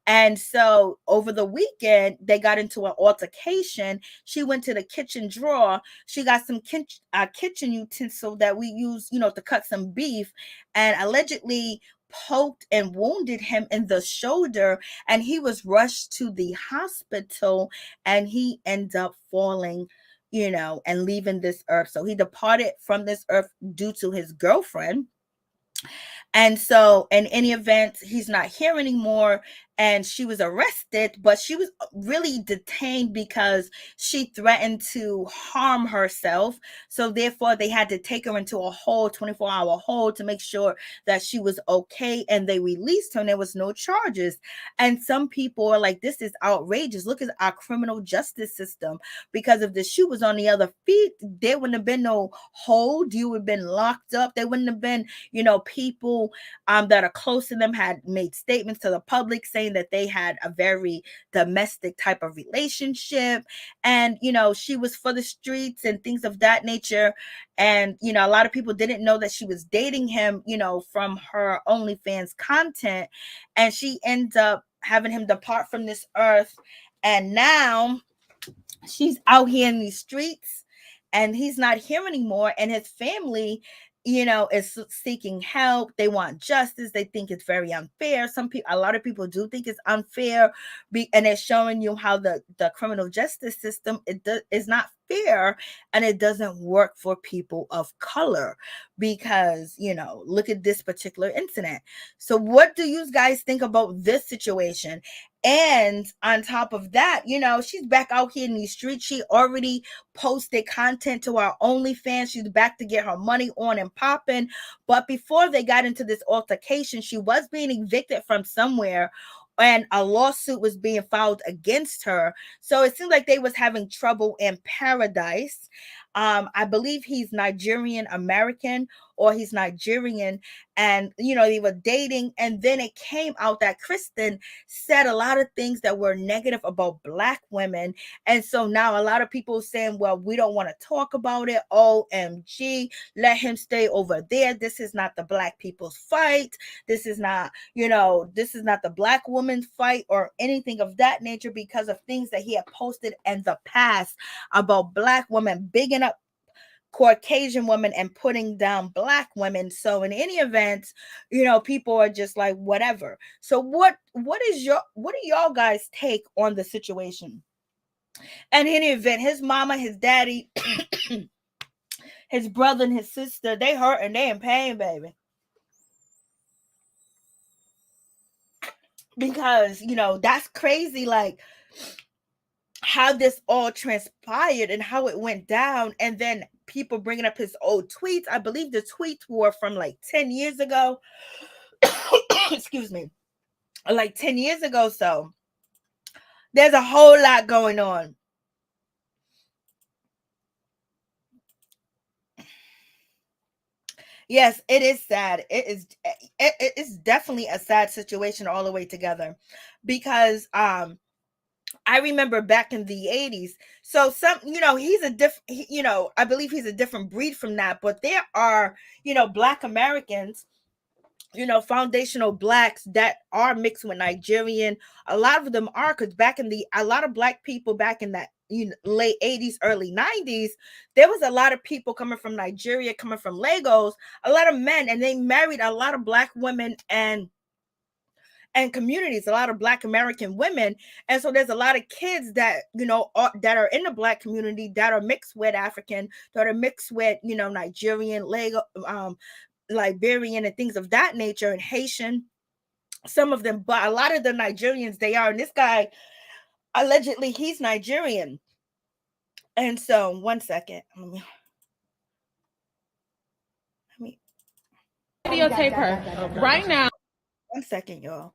And so over the weekend, they got into an altercation. She went to the kitchen drawer. She got some kitchen utensil that we use, to cut some beef, and allegedly poked and wounded him in the shoulder, and he was rushed to the hospital, and he ended up falling, and leaving this earth. So he departed from this earth due to his girlfriend. And so in any event, he's not here anymore. And she was arrested, but she was really detained because she threatened to harm herself. So therefore, they had to take her into a hold, 24-hour hold, to make sure that she was okay. And they released her, and there was no charges. And some people are like, this is outrageous. Look at our criminal justice system. Because if the shoe was on the other feet, there wouldn't have been no hold. You would have been locked up. There wouldn't have been, people that are close to them had made statements to the public saying that they had a very domestic type of relationship, and she was for the streets and things of that nature. And a lot of people didn't know that she was dating him, from her OnlyFans content, and she ends up having him depart from this earth. And now she's out here in these streets, and he's not here anymore, and his family is seeking help. They want justice. They think it's very unfair. A lot of people do think it's unfair, and it's showing you how the criminal justice system is not fair, and it doesn't work for people of color, because look at this particular incident. So what do you guys think about this situation? And on top of that, she's back out here in these streets. She already posted content to our OnlyFans. She's back to get her money on and popping. But before they got into this altercation, she was being evicted from somewhere, and a lawsuit was being filed against her. So it seemed like they was having trouble in paradise. I believe he's Nigerian American, or he's Nigerian, and they were dating, and then it came out that Kristen said a lot of things that were negative about black women. And so now a lot of people saying, well, we don't want to talk about it. OMG, let him stay over there. This is not the black people's fight. This is not, this is not the black woman's fight or anything of that nature, because of things that he had posted in the past about black women bigging up Caucasian women and putting down black women. So in any event, people are just like, whatever. So what do y'all guys take on the situation? And in any event, his mama, his daddy, his brother, and his sister, they hurt and they in pain, baby. because, you know, that's crazy, like how this all transpired and how it went down. And then people bringing up his old tweets. I believe the tweets were from like 10 years ago. Excuse me. Like 10 years ago. So there's a whole lot going on. Yes, it is sad. It is definitely a sad situation all the way together, because I remember back in the 80s. So some, you know, he's a different, you know, I believe he's a different breed from that, but there are, you know, Black Americans, you know, foundational Blacks that are mixed with Nigerian. A lot of them are, because back in a lot of Black people back in that, you know, late 80s, early 90s, there was a lot of people coming from Nigeria, coming from Lagos, a lot of men, and they married a lot of Black women and communities, a lot of Black American women. And so there's a lot of kids that, you know, that are in the Black community that are mixed with African, that are mixed with, you know, Nigerian, Liberian, and things of that nature, and Haitian, some of them. But a lot of the Nigerians, they are. And this guy, allegedly, he's Nigerian. And so, one second. Let me videotape her right now. one second, y'all.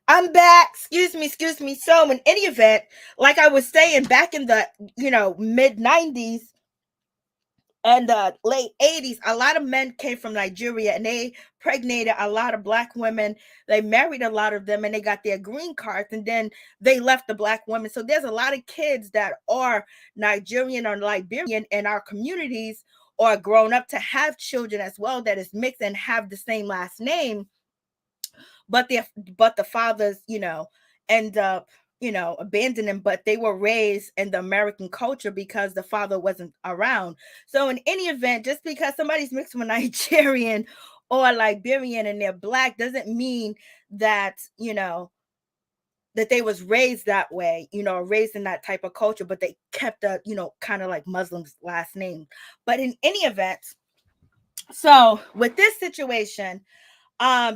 I'm back. Excuse me. So, in any event, like I was saying, back in the, you know, mid 90s and the late 80s, a lot of men came from Nigeria, and they pregnated a lot of Black women. They married a lot of them, and they got their green cards, and then they left the Black women. So there's a lot of kids that are Nigerian or Liberian in our communities, or grown up to have children as well that is mixed and have the same last name, but the fathers, you know, end up, you know, abandoning, but they were raised in the American culture because the father wasn't around. So in any event, just because somebody's mixed with Nigerian or Liberian and they're Black doesn't mean that, you know, that they was raised that way, you know, raised in that type of culture, but they kept a, you know, kind of like Muslims last name. But in any event, so with this situation,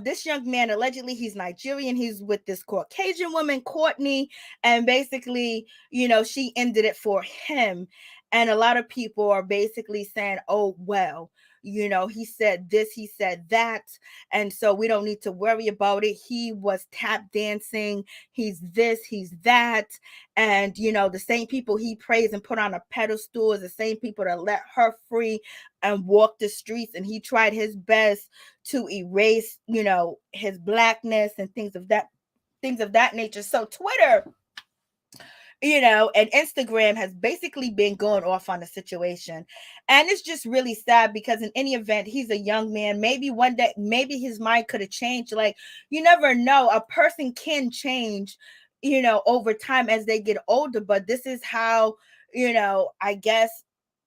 this young man, allegedly he's Nigerian, he's with this Caucasian woman, Courtney, and basically, you know, she ended it for him. And a lot of people are basically saying, oh, well, you know, he said this, he said that, and so we don't need to worry about it. He was tap dancing, he's this, he's that. And, you know, the same people he praised and put on a pedestal is the same people that let her free and walk the streets. And he tried his best to erase, you know, his Blackness and things of that nature. So Twitter, you know, and Instagram has basically been going off on the situation. And it's just really sad because in any event, he's a young man. Maybe one day, maybe his mind could have changed. Like, you never know. A person can change, you know, over time as they get older. But this is how, you know, I guess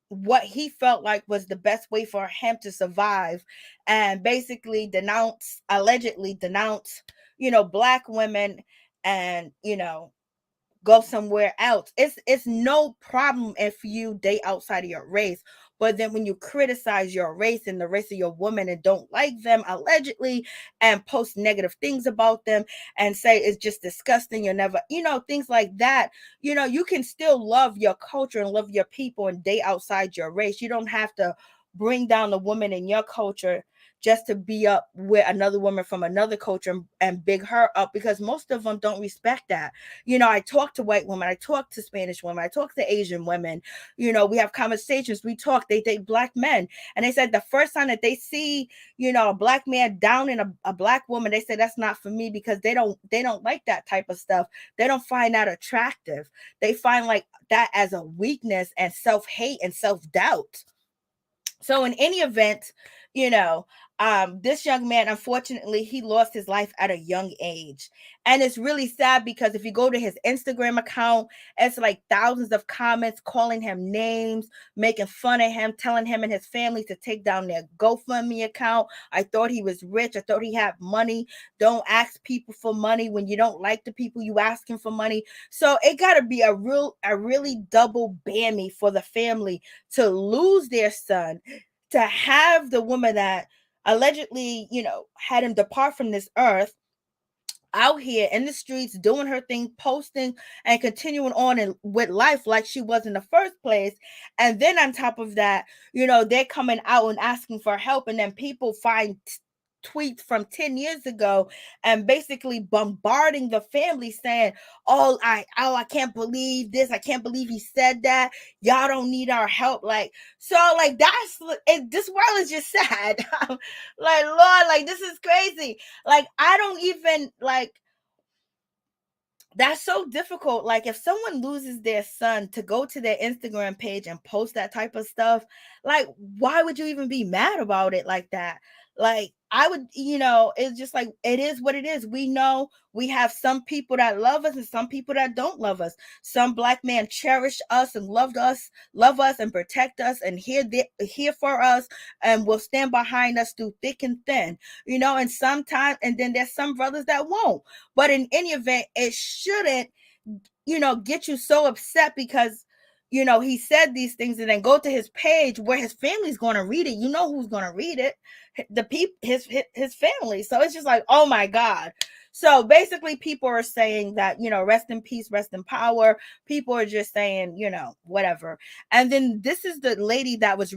what he felt like was the best way for him to survive, and basically allegedly denounce, you know, Black women, and, you know, go somewhere else. It's no problem if you date outside of your race, but then when you criticize your race and the race of your woman and don't like them allegedly, and post negative things about them and say it's just disgusting, you're never, you know, things like that, you know, you can still love your culture and love your people and date outside your race. You don't have to bring down the woman in your culture just to be up with another woman from another culture and big her up, because most of them don't respect that. You know, I talk to white women, I talk to Spanish women, I talk to Asian women, you know, we have conversations, we talk, they date Black men. And they said the first time that they see, you know, a Black man down in a Black woman, they say that's not for me, because they don't like that type of stuff. They don't find that attractive. They find like that as a weakness and self-hate and self-doubt. So in any event, you know, this young man, unfortunately, he lost his life at a young age. And it's really sad because if you go to his Instagram account, it's like thousands of comments calling him names, making fun of him, telling him and his family to take down their GoFundMe account. I thought he was rich. I thought he had money. Don't ask people for money. When you don't like the people, you asking for money. So it got to be a really double bammy for the family to lose their son, to have the woman that allegedly, had him depart from this earth, out here in the streets doing her thing, posting and continuing on with life like she was in the first place. And then on top of that, they're coming out and asking for help, and then people find tweets from 10 years ago and basically bombarding the family saying, I can't believe this, I can't believe he said that, y'all don't need our help. That's it. This world is just sad. Like, Lord, like, this is crazy. Like, I don't even, like, that's so difficult. Like, if someone loses their son, to go to their Instagram page and post that type of stuff, like, why would you even be mad about it like that? Like, I would, it's just like, it is what it is. We know we have some people that love us and some people that don't love us. Some Black men cherish us and love us and protect us and here for us and will stand behind us through thick and thin, and sometimes, and then there's some brothers that won't. But in any event, it shouldn't, get you so upset because, he said these things, and then go to his page where his family's going to read it. You know who's going to read it? His family. So it's just like, oh my God. So basically people are saying that, rest in peace, rest in power. People are just saying, whatever. And then this is the lady that was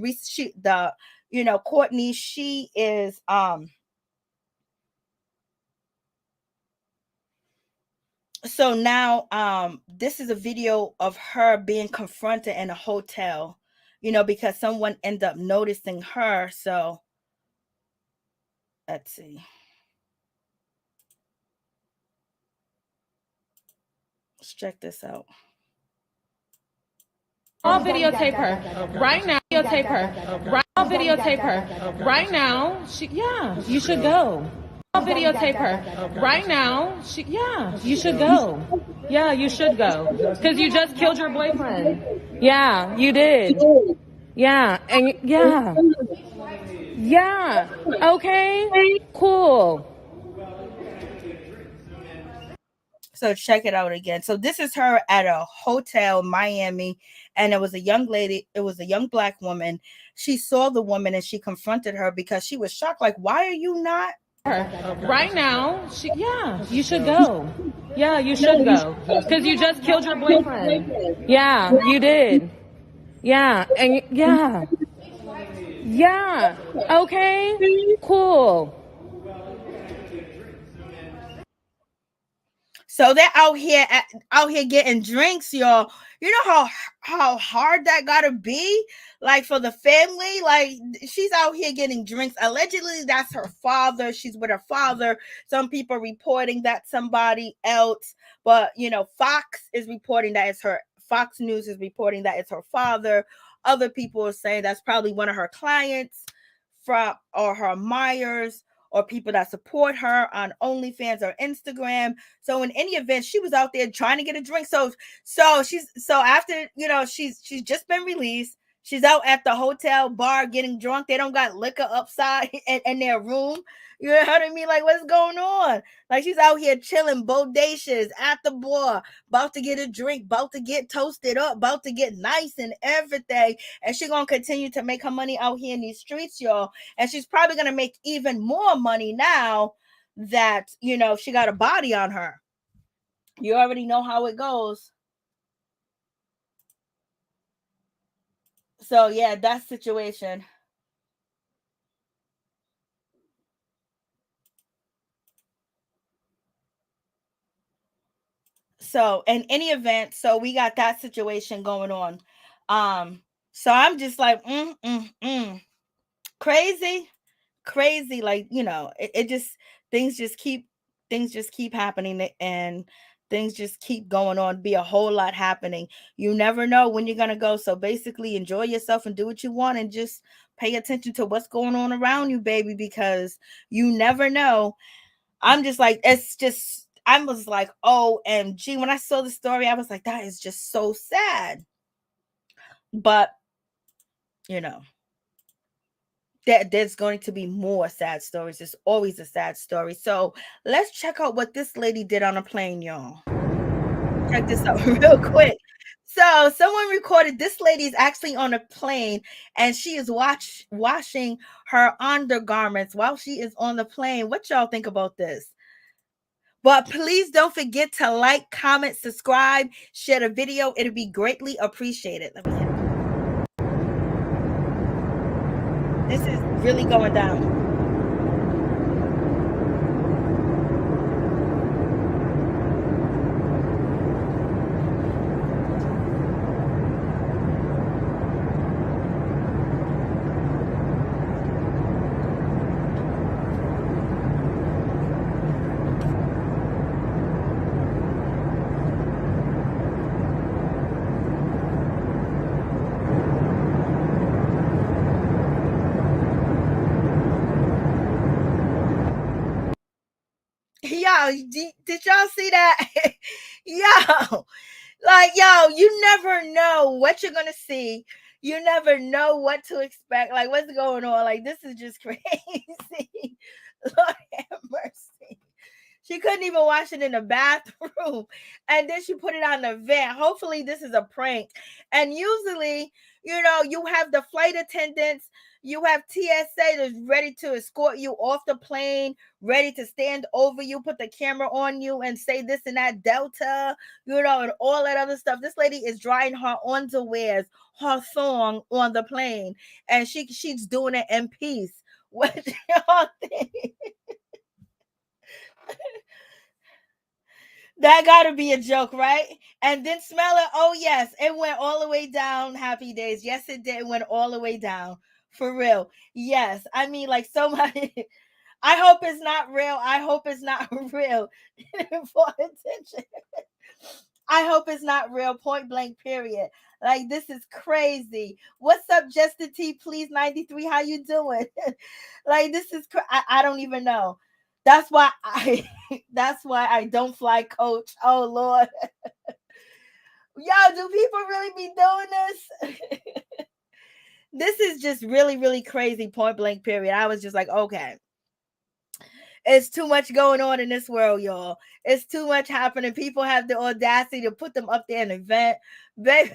Courtney, she is, so now this is a video of her being confronted in a hotel, because someone ended up noticing her. So let's see. Let's check this out. I'll videotape her right now. Videotape her. I'll videotape her right now. You should go. I'll videotape her right now. You should go. Yeah, you should go. Because you just killed your boyfriend. Yeah, you did. Yeah, and yeah. Yeah. Okay. Cool. So check it out again. So this is her at a hotel in Miami, and it was a young lady. It was a young Black woman. She saw the woman and she confronted her because she was shocked. Like, why are you not? Right now, you should go. Yeah, you should go. Because you just killed your boyfriend. Yeah, you did. Yeah, and yeah. Yeah. Okay. Cool. So they're out here getting drinks, y'all. You know how hard that gotta be, like, for the family. Like, she's out here getting drinks. Allegedly, that's her father. She's with her father. Some people are reporting that somebody else, but Fox is reporting that it's her. Fox News is reporting that it's her father. Other people are saying that's probably one of her clients or her admirers, or people that support her on OnlyFans or Instagram. So in any event, she was out there trying to get a drink. So after, she's just been released. She's out at the hotel bar getting drunk. They don't got liquor upside in their room. You know what I mean? Like, what's going on? Like, she's out here chilling, bodacious at the bar, about to get a drink, about to get toasted up, about to get nice and everything. And she's going to continue to make her money out here in these streets, y'all. And she's probably going to make even more money now that, she got a body on her. You already know how it goes. So, yeah, that situation. So in any event, so we got that situation going on. So I'm just like, crazy. Like, it just, things just keep happening. And things just keep going on, be a whole lot happening. You never know when you're gonna go. So basically enjoy yourself and do what you want and just pay attention to what's going on around you, baby, because you never know. I'm just like, I was like, OMG. When I saw the story, I was like, that is just so sad. But you know, there's going to be more sad stories. There's always a sad story. So let's check out what this lady did on a plane, y'all. Check this out real quick. So someone recorded this lady is actually on a plane and she is washing her undergarments while she is on the plane. What y'all think about this? But please don't forget to like, comment, subscribe, share the video. It'll be greatly appreciated. Let me hit. This is really going down. Yo, did y'all see that? Yo, like, yo, you never know what you're gonna see. You never know what to expect. Like, what's going on? Like, this is just crazy. Lord have mercy. She couldn't even wash it in the bathroom. And then she put it on the van. Hopefully, this is a prank. And usually, you know, you have the flight attendants, you have TSA that's ready to escort you off the plane, ready to stand over you, put the camera on you, and say this and that, Delta, you know, and all that other stuff. This lady is drying her underwears, her thong on the plane, and she's doing it in peace. What do y'all think? That gotta be a joke, right? And then smell it. Oh, yes, it went all the way down. Happy days. Yes, it did. It went all the way down. For real. Yes. I mean, like, so much. I hope it's not real. I hope it's not real. For attention. I hope it's not real. Point blank, period. Like, this is crazy. What's up, Justin T? Please 93. How you doing? Like, this is I don't even know. That's why I don't fly coach. Oh Lord. Yo, do people really be doing this? This is just really, really crazy. Point blank, period. I was just like, okay. It's too much going on in this world, y'all. It's too much happening. People have the audacity to put them up there in an event. Baby,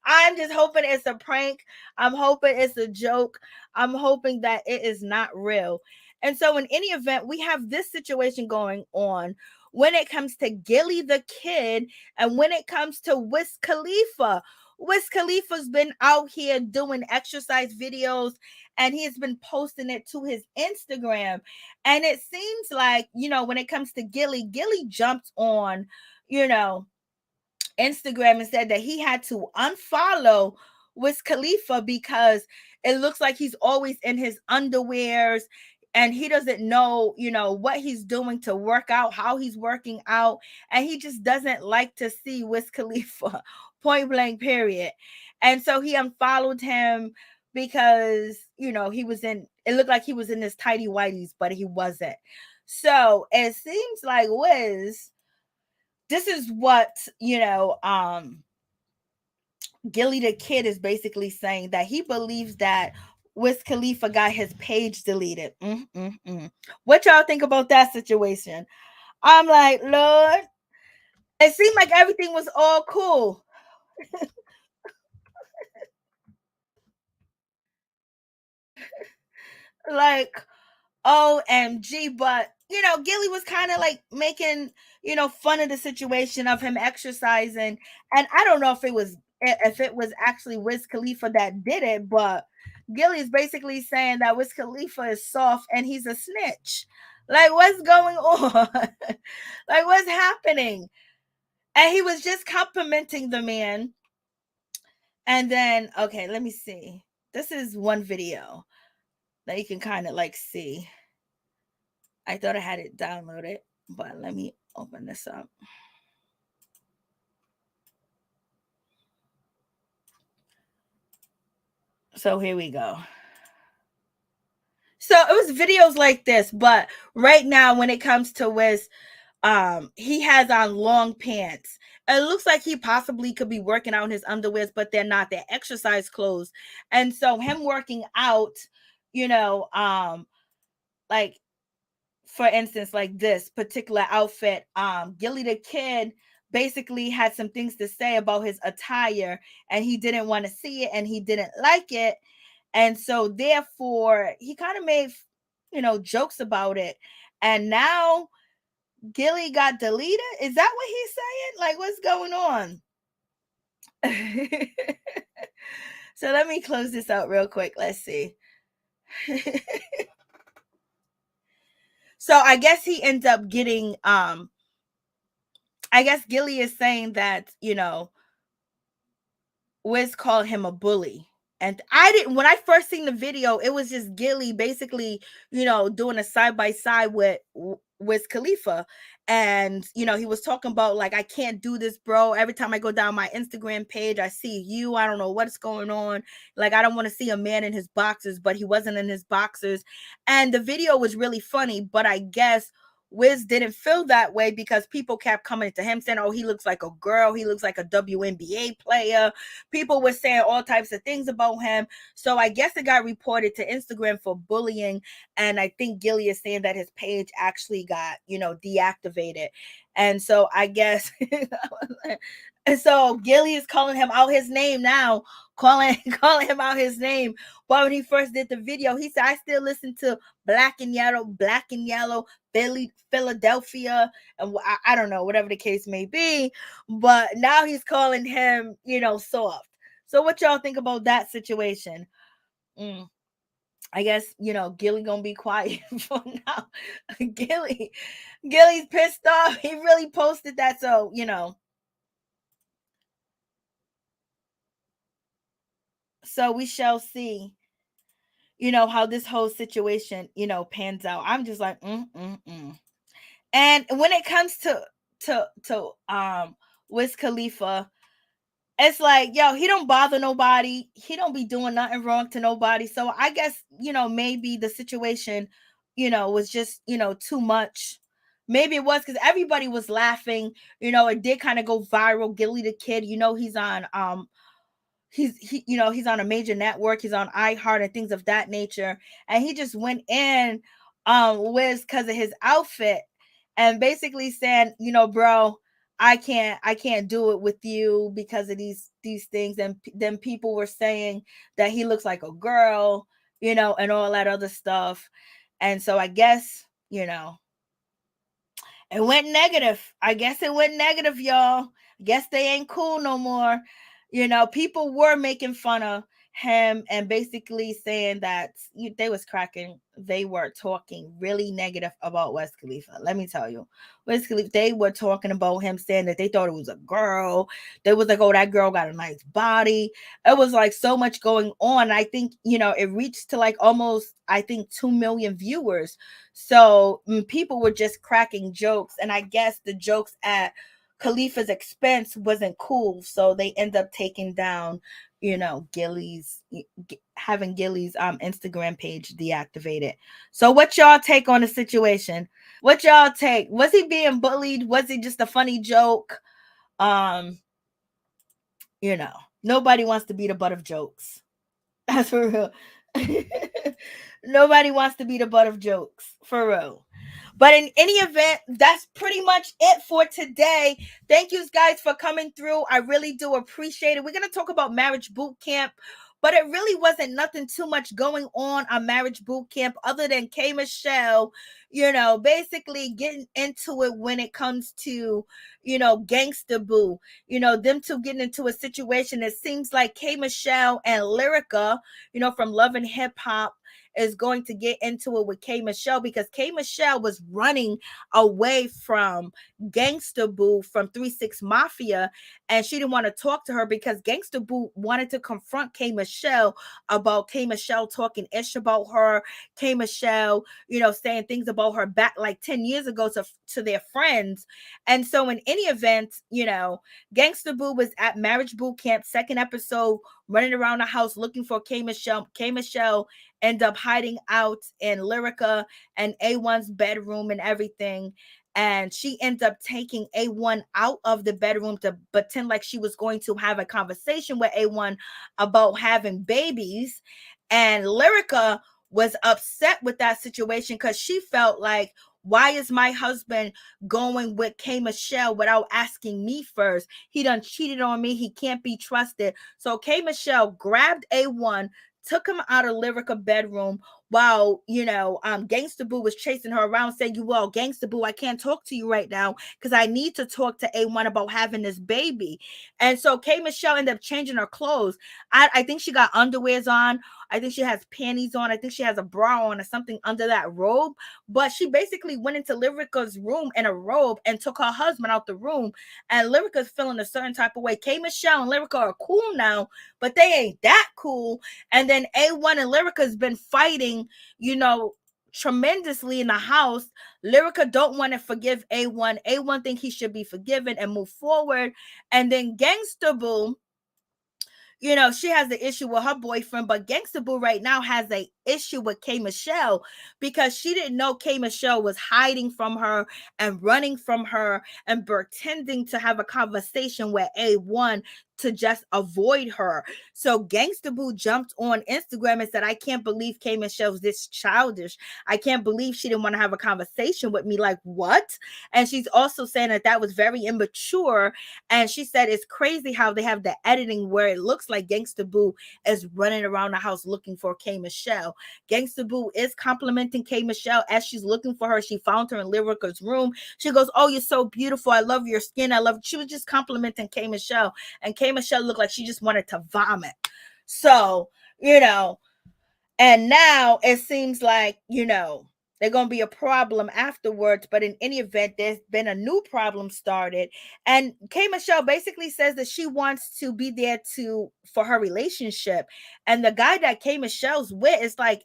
I'm just hoping it's a prank. I'm hoping it's a joke. I'm hoping that it is not real. And so in any event, we have this situation going on when it comes to Gilly the kid and when it comes to Wiz Khalifa. Wiz Khalifa's been out here doing exercise videos and he's been posting it to his Instagram. And it seems like, you know, when it comes to Gilly jumped on, you know, Instagram and said that he had to unfollow Wiz Khalifa because it looks like he's always in his underwears and he doesn't know, you know, what he's doing to work out, how he's working out, and he just doesn't like to see Wiz Khalifa. Point blank, period. And so he unfollowed him because, you know, it looked like he was in his tidy whities, but he wasn't. So it seems like Wiz, this is what, you know, Gilly the kid is basically saying that he believes that Wiz Khalifa got his page deleted. What y'all think about that situation? I'm like, Lord, it seemed like everything was all cool. Like, OMG, but you know, Gilly was kind of like making, you know, fun of the situation of him exercising. And I don't know if it was actually Wiz Khalifa that did it, but Gilly is basically saying that Wiz Khalifa is soft and he's a snitch. Like, what's going on? Like, what's happening? And he was just complimenting the man. And then, okay, let me see. This is one video that you can kind of like see. I thought I had it downloaded, but let me open this up. So here we go. So it was videos like this, but right now when it comes to Wiz, he has on long pants. It looks like he possibly could be working out in his underwears, but they're not. They're exercise clothes. And so him working out, you know, like for instance, like this particular outfit, Gilly the Kid basically had some things to say about his attire, and he didn't want to see it and he didn't like it. And so therefore he kind of made, you know, jokes about it. And now Gilly got deleted. Is that what he's saying? Like, what's going on? So let me close this out real quick. Let's see. So I guess he ends up getting I guess Gilly is saying that, you know, Wiz called him a bully. And I didn't, when I first seen the video, it was just Gilly basically, you know, doing a side by side with Wiz Khalifa. And, you know, he was talking about like, I can't do this, bro. Every time I go down my Instagram page, I see you. I don't know what's going on. Like, I don't want to see a man in his boxers, but he wasn't in his boxers. And the video was really funny, but I guess Wiz didn't feel that way because people kept coming to him saying, oh, he looks like a girl. He looks like a WNBA player. People were saying all types of things about him. So I guess it got reported to Instagram for bullying. And I think Gilly is saying that his page actually got, you know, deactivated. And so I guess, and so Gilly is calling him out his name now, calling him out his name. But when he first did the video, he said, I still listen to Black and Yellow, Philadelphia, and I don't know, whatever the case may be. But now he's calling him, you know, soft. So what y'all think about that situation? I guess, you know, Gilly gonna be quiet for now. Gilly's pissed off. He really posted that, so, you know. So we shall see, you know, how this whole situation, you know, pans out. I'm just like, And when it comes to Wiz Khalifa, it's like, yo, he don't bother nobody. He don't be doing nothing wrong to nobody. So I guess, you know, maybe the situation, you know, was just, you know, too much. Maybe it was because everybody was laughing. You know, it did kind of go viral. Gilly the Kid, you know, he's on he's on a major network. He's on iHeart and things of that nature. And he just went in Wiz because of his outfit and basically said, you know, bro, I can't do it with you because of these things. And then people were saying that he looks like a girl, you know, and all that other stuff. And so I guess, you know, it went negative. I guess it went negative, y'all. I guess they ain't cool no more. You know, people were making fun of him and basically saying that they were talking really negative about Wiz Khalifa. Let me tell you, Wiz Khalifa, they were talking about him saying that they thought it was a girl. They was like, oh, that girl got a nice body. It was like so much going on. I think, you know, it reached to like almost, I think, 2 million viewers. So people were just cracking jokes. And I guess the jokes at Khalifa's expense wasn't cool. So they end up taking down, you know, having Gilly's Instagram page deactivated. So what y'all take on the situation? What y'all take? Was he being bullied? Was it just a funny joke? You know, nobody wants to be the butt of jokes. That's for real. Nobody wants to be the butt of jokes, for real. But in any event, that's pretty much it for today. Thank you guys for coming through. I really do appreciate it. We're going to talk about marriage boot camp, but it really wasn't nothing too much going on marriage boot camp other than K. Michelle, you know, basically getting into it when it comes to, you know, Gangsta Boo, you know, them two getting into a situation that seems like K. Michelle and Lyrica, you know, from Love and Hip Hop, is going to get into it with K Michelle, because K Michelle was running away from Gangsta Boo from 3-6 Mafia, and she didn't want to talk to her because Gangsta Boo wanted to confront K Michelle about K Michelle talking ish about her, K Michelle, saying things about her back like 10 years ago to their friends. And so in any event, Gangsta Boo was at Marriage Boot Camp, second episode, running around the house looking for K Michelle. K Michelle ended up hiding out in Lyrica and A1's bedroom and everything. And she ended up taking A1 out of the bedroom to pretend like she was going to have a conversation with A1 about having babies. And Lyrica was upset with that situation because she felt like, why is my husband going with K Michelle without asking me first? He done cheated on me. He can't be trusted. So K Michelle grabbed A1, took him out of Lyrica bedroom while, Gangsta Boo was chasing her around saying, Gangsta Boo, I can't talk to you right now because I need to talk to A1 about having this baby. And so K Michelle ended up changing her clothes. I think she got underwears on. I think she has panties on. I think she has a bra on or something under that robe. But she basically went into Lyrica's room in a robe and took her husband out the room. And Lyrica's feeling a certain type of way. K Michelle and Lyrica are cool now, but they ain't that cool. And then A1 and Lyrica's been fighting, tremendously in the house. Lyrica don't want to forgive A1. A1 think he should be forgiven and move forward. And then Gangsta Boo, she has the issue with her boyfriend, but Gangsta Boo right now has a issue with K Michelle because she didn't know K Michelle was hiding from her and running from her and pretending to have a conversation with A1 to just avoid her. So Gangsta Boo jumped on Instagram and said, I can't believe K Michelle's this childish. I can't believe she didn't want to have a conversation with me. Like, what? And she's also saying that was very immature. And she said it's crazy how they have the editing where it looks like Gangsta Boo is running around the house looking for K Michelle. Gangsta Boo is complimenting K Michelle as she's looking for her. She found her in Lyrica's room. She goes, oh, you're so beautiful. I love your skin. She was just complimenting K Michelle. And K Michelle looked like she just wanted to vomit. So, and now it seems like, they're going to be a problem afterwards. But in any event, there's been a new problem started. And K Michelle basically says that she wants to be there for her relationship. And the guy that K Michelle's with is like,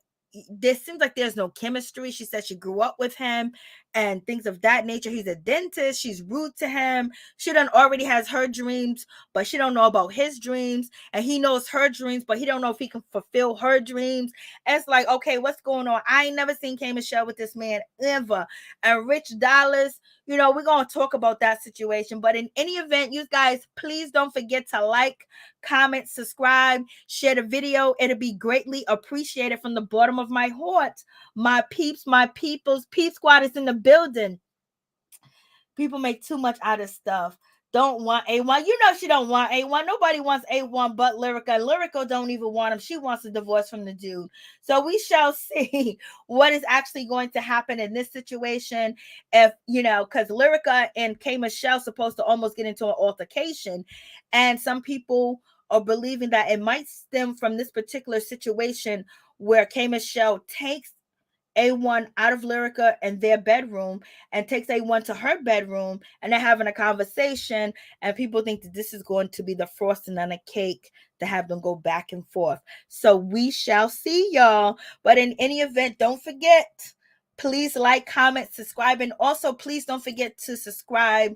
there seems like there's no chemistry. She said she grew up with him and things of that nature. He's a dentist. She's rude to him. She done already has her dreams, but she don't know about his dreams. And he knows her dreams, but he don't know if he can fulfill her dreams. And it's like, okay, what's going on? I ain't never seen K Michelle with this man ever. And Rich Dollars, we're going to talk about that situation. But in any event, you guys, please don't forget to like, comment, subscribe, share the video. It'll be greatly appreciated from the bottom of my heart. My peeps, my peoples, Peep Squad is in the building. People make too much out of stuff. Don't want A1. She don't want A1. Nobody wants A1 but Lyrica. Lyrica don't even want him. She wants a divorce from the dude. So we shall see what is actually going to happen in this situation. If, because Lyrica and K Michelle supposed to almost get into an altercation. And some people are believing that it might stem from this particular situation where K Michelle takes A1 out of Lyrica and their bedroom and takes A1 to her bedroom, and they're having a conversation, and people think that this is going to be the frosting on a cake to have them go back and forth. So we shall see, y'all. But in any event, don't forget, please like, comment, subscribe, and also please don't forget to subscribe,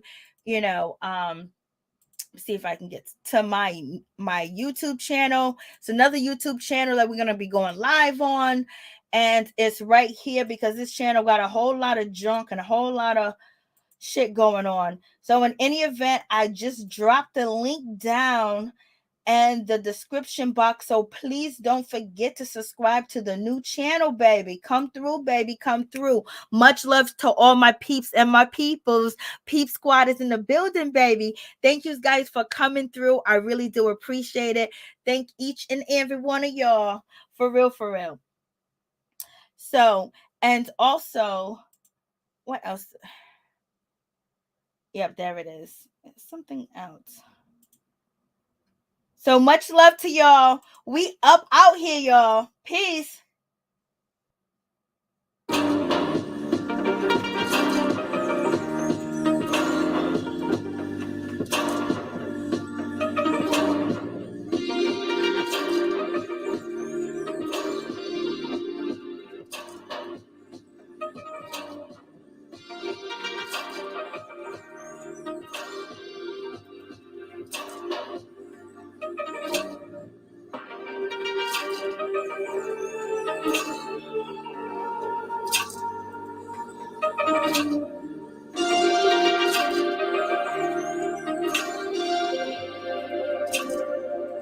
see if I can get to my YouTube channel. It's another YouTube channel that we're going to be going live on. And it's right here because this channel got a whole lot of junk and a whole lot of shit going on. So in any event, I just dropped the link down in the description box. So please don't forget to subscribe to the new channel, baby. Come through, baby. Come through. Much love to all my peeps and my peoples. Peep Squad is in the building, baby. Thank you guys for coming through. I really do appreciate it. Thank each and every one of y'all. For real, for real. So, and also, what else? Yep, there it is. It's something else. So much love to y'all. We up out here, y'all. Peace.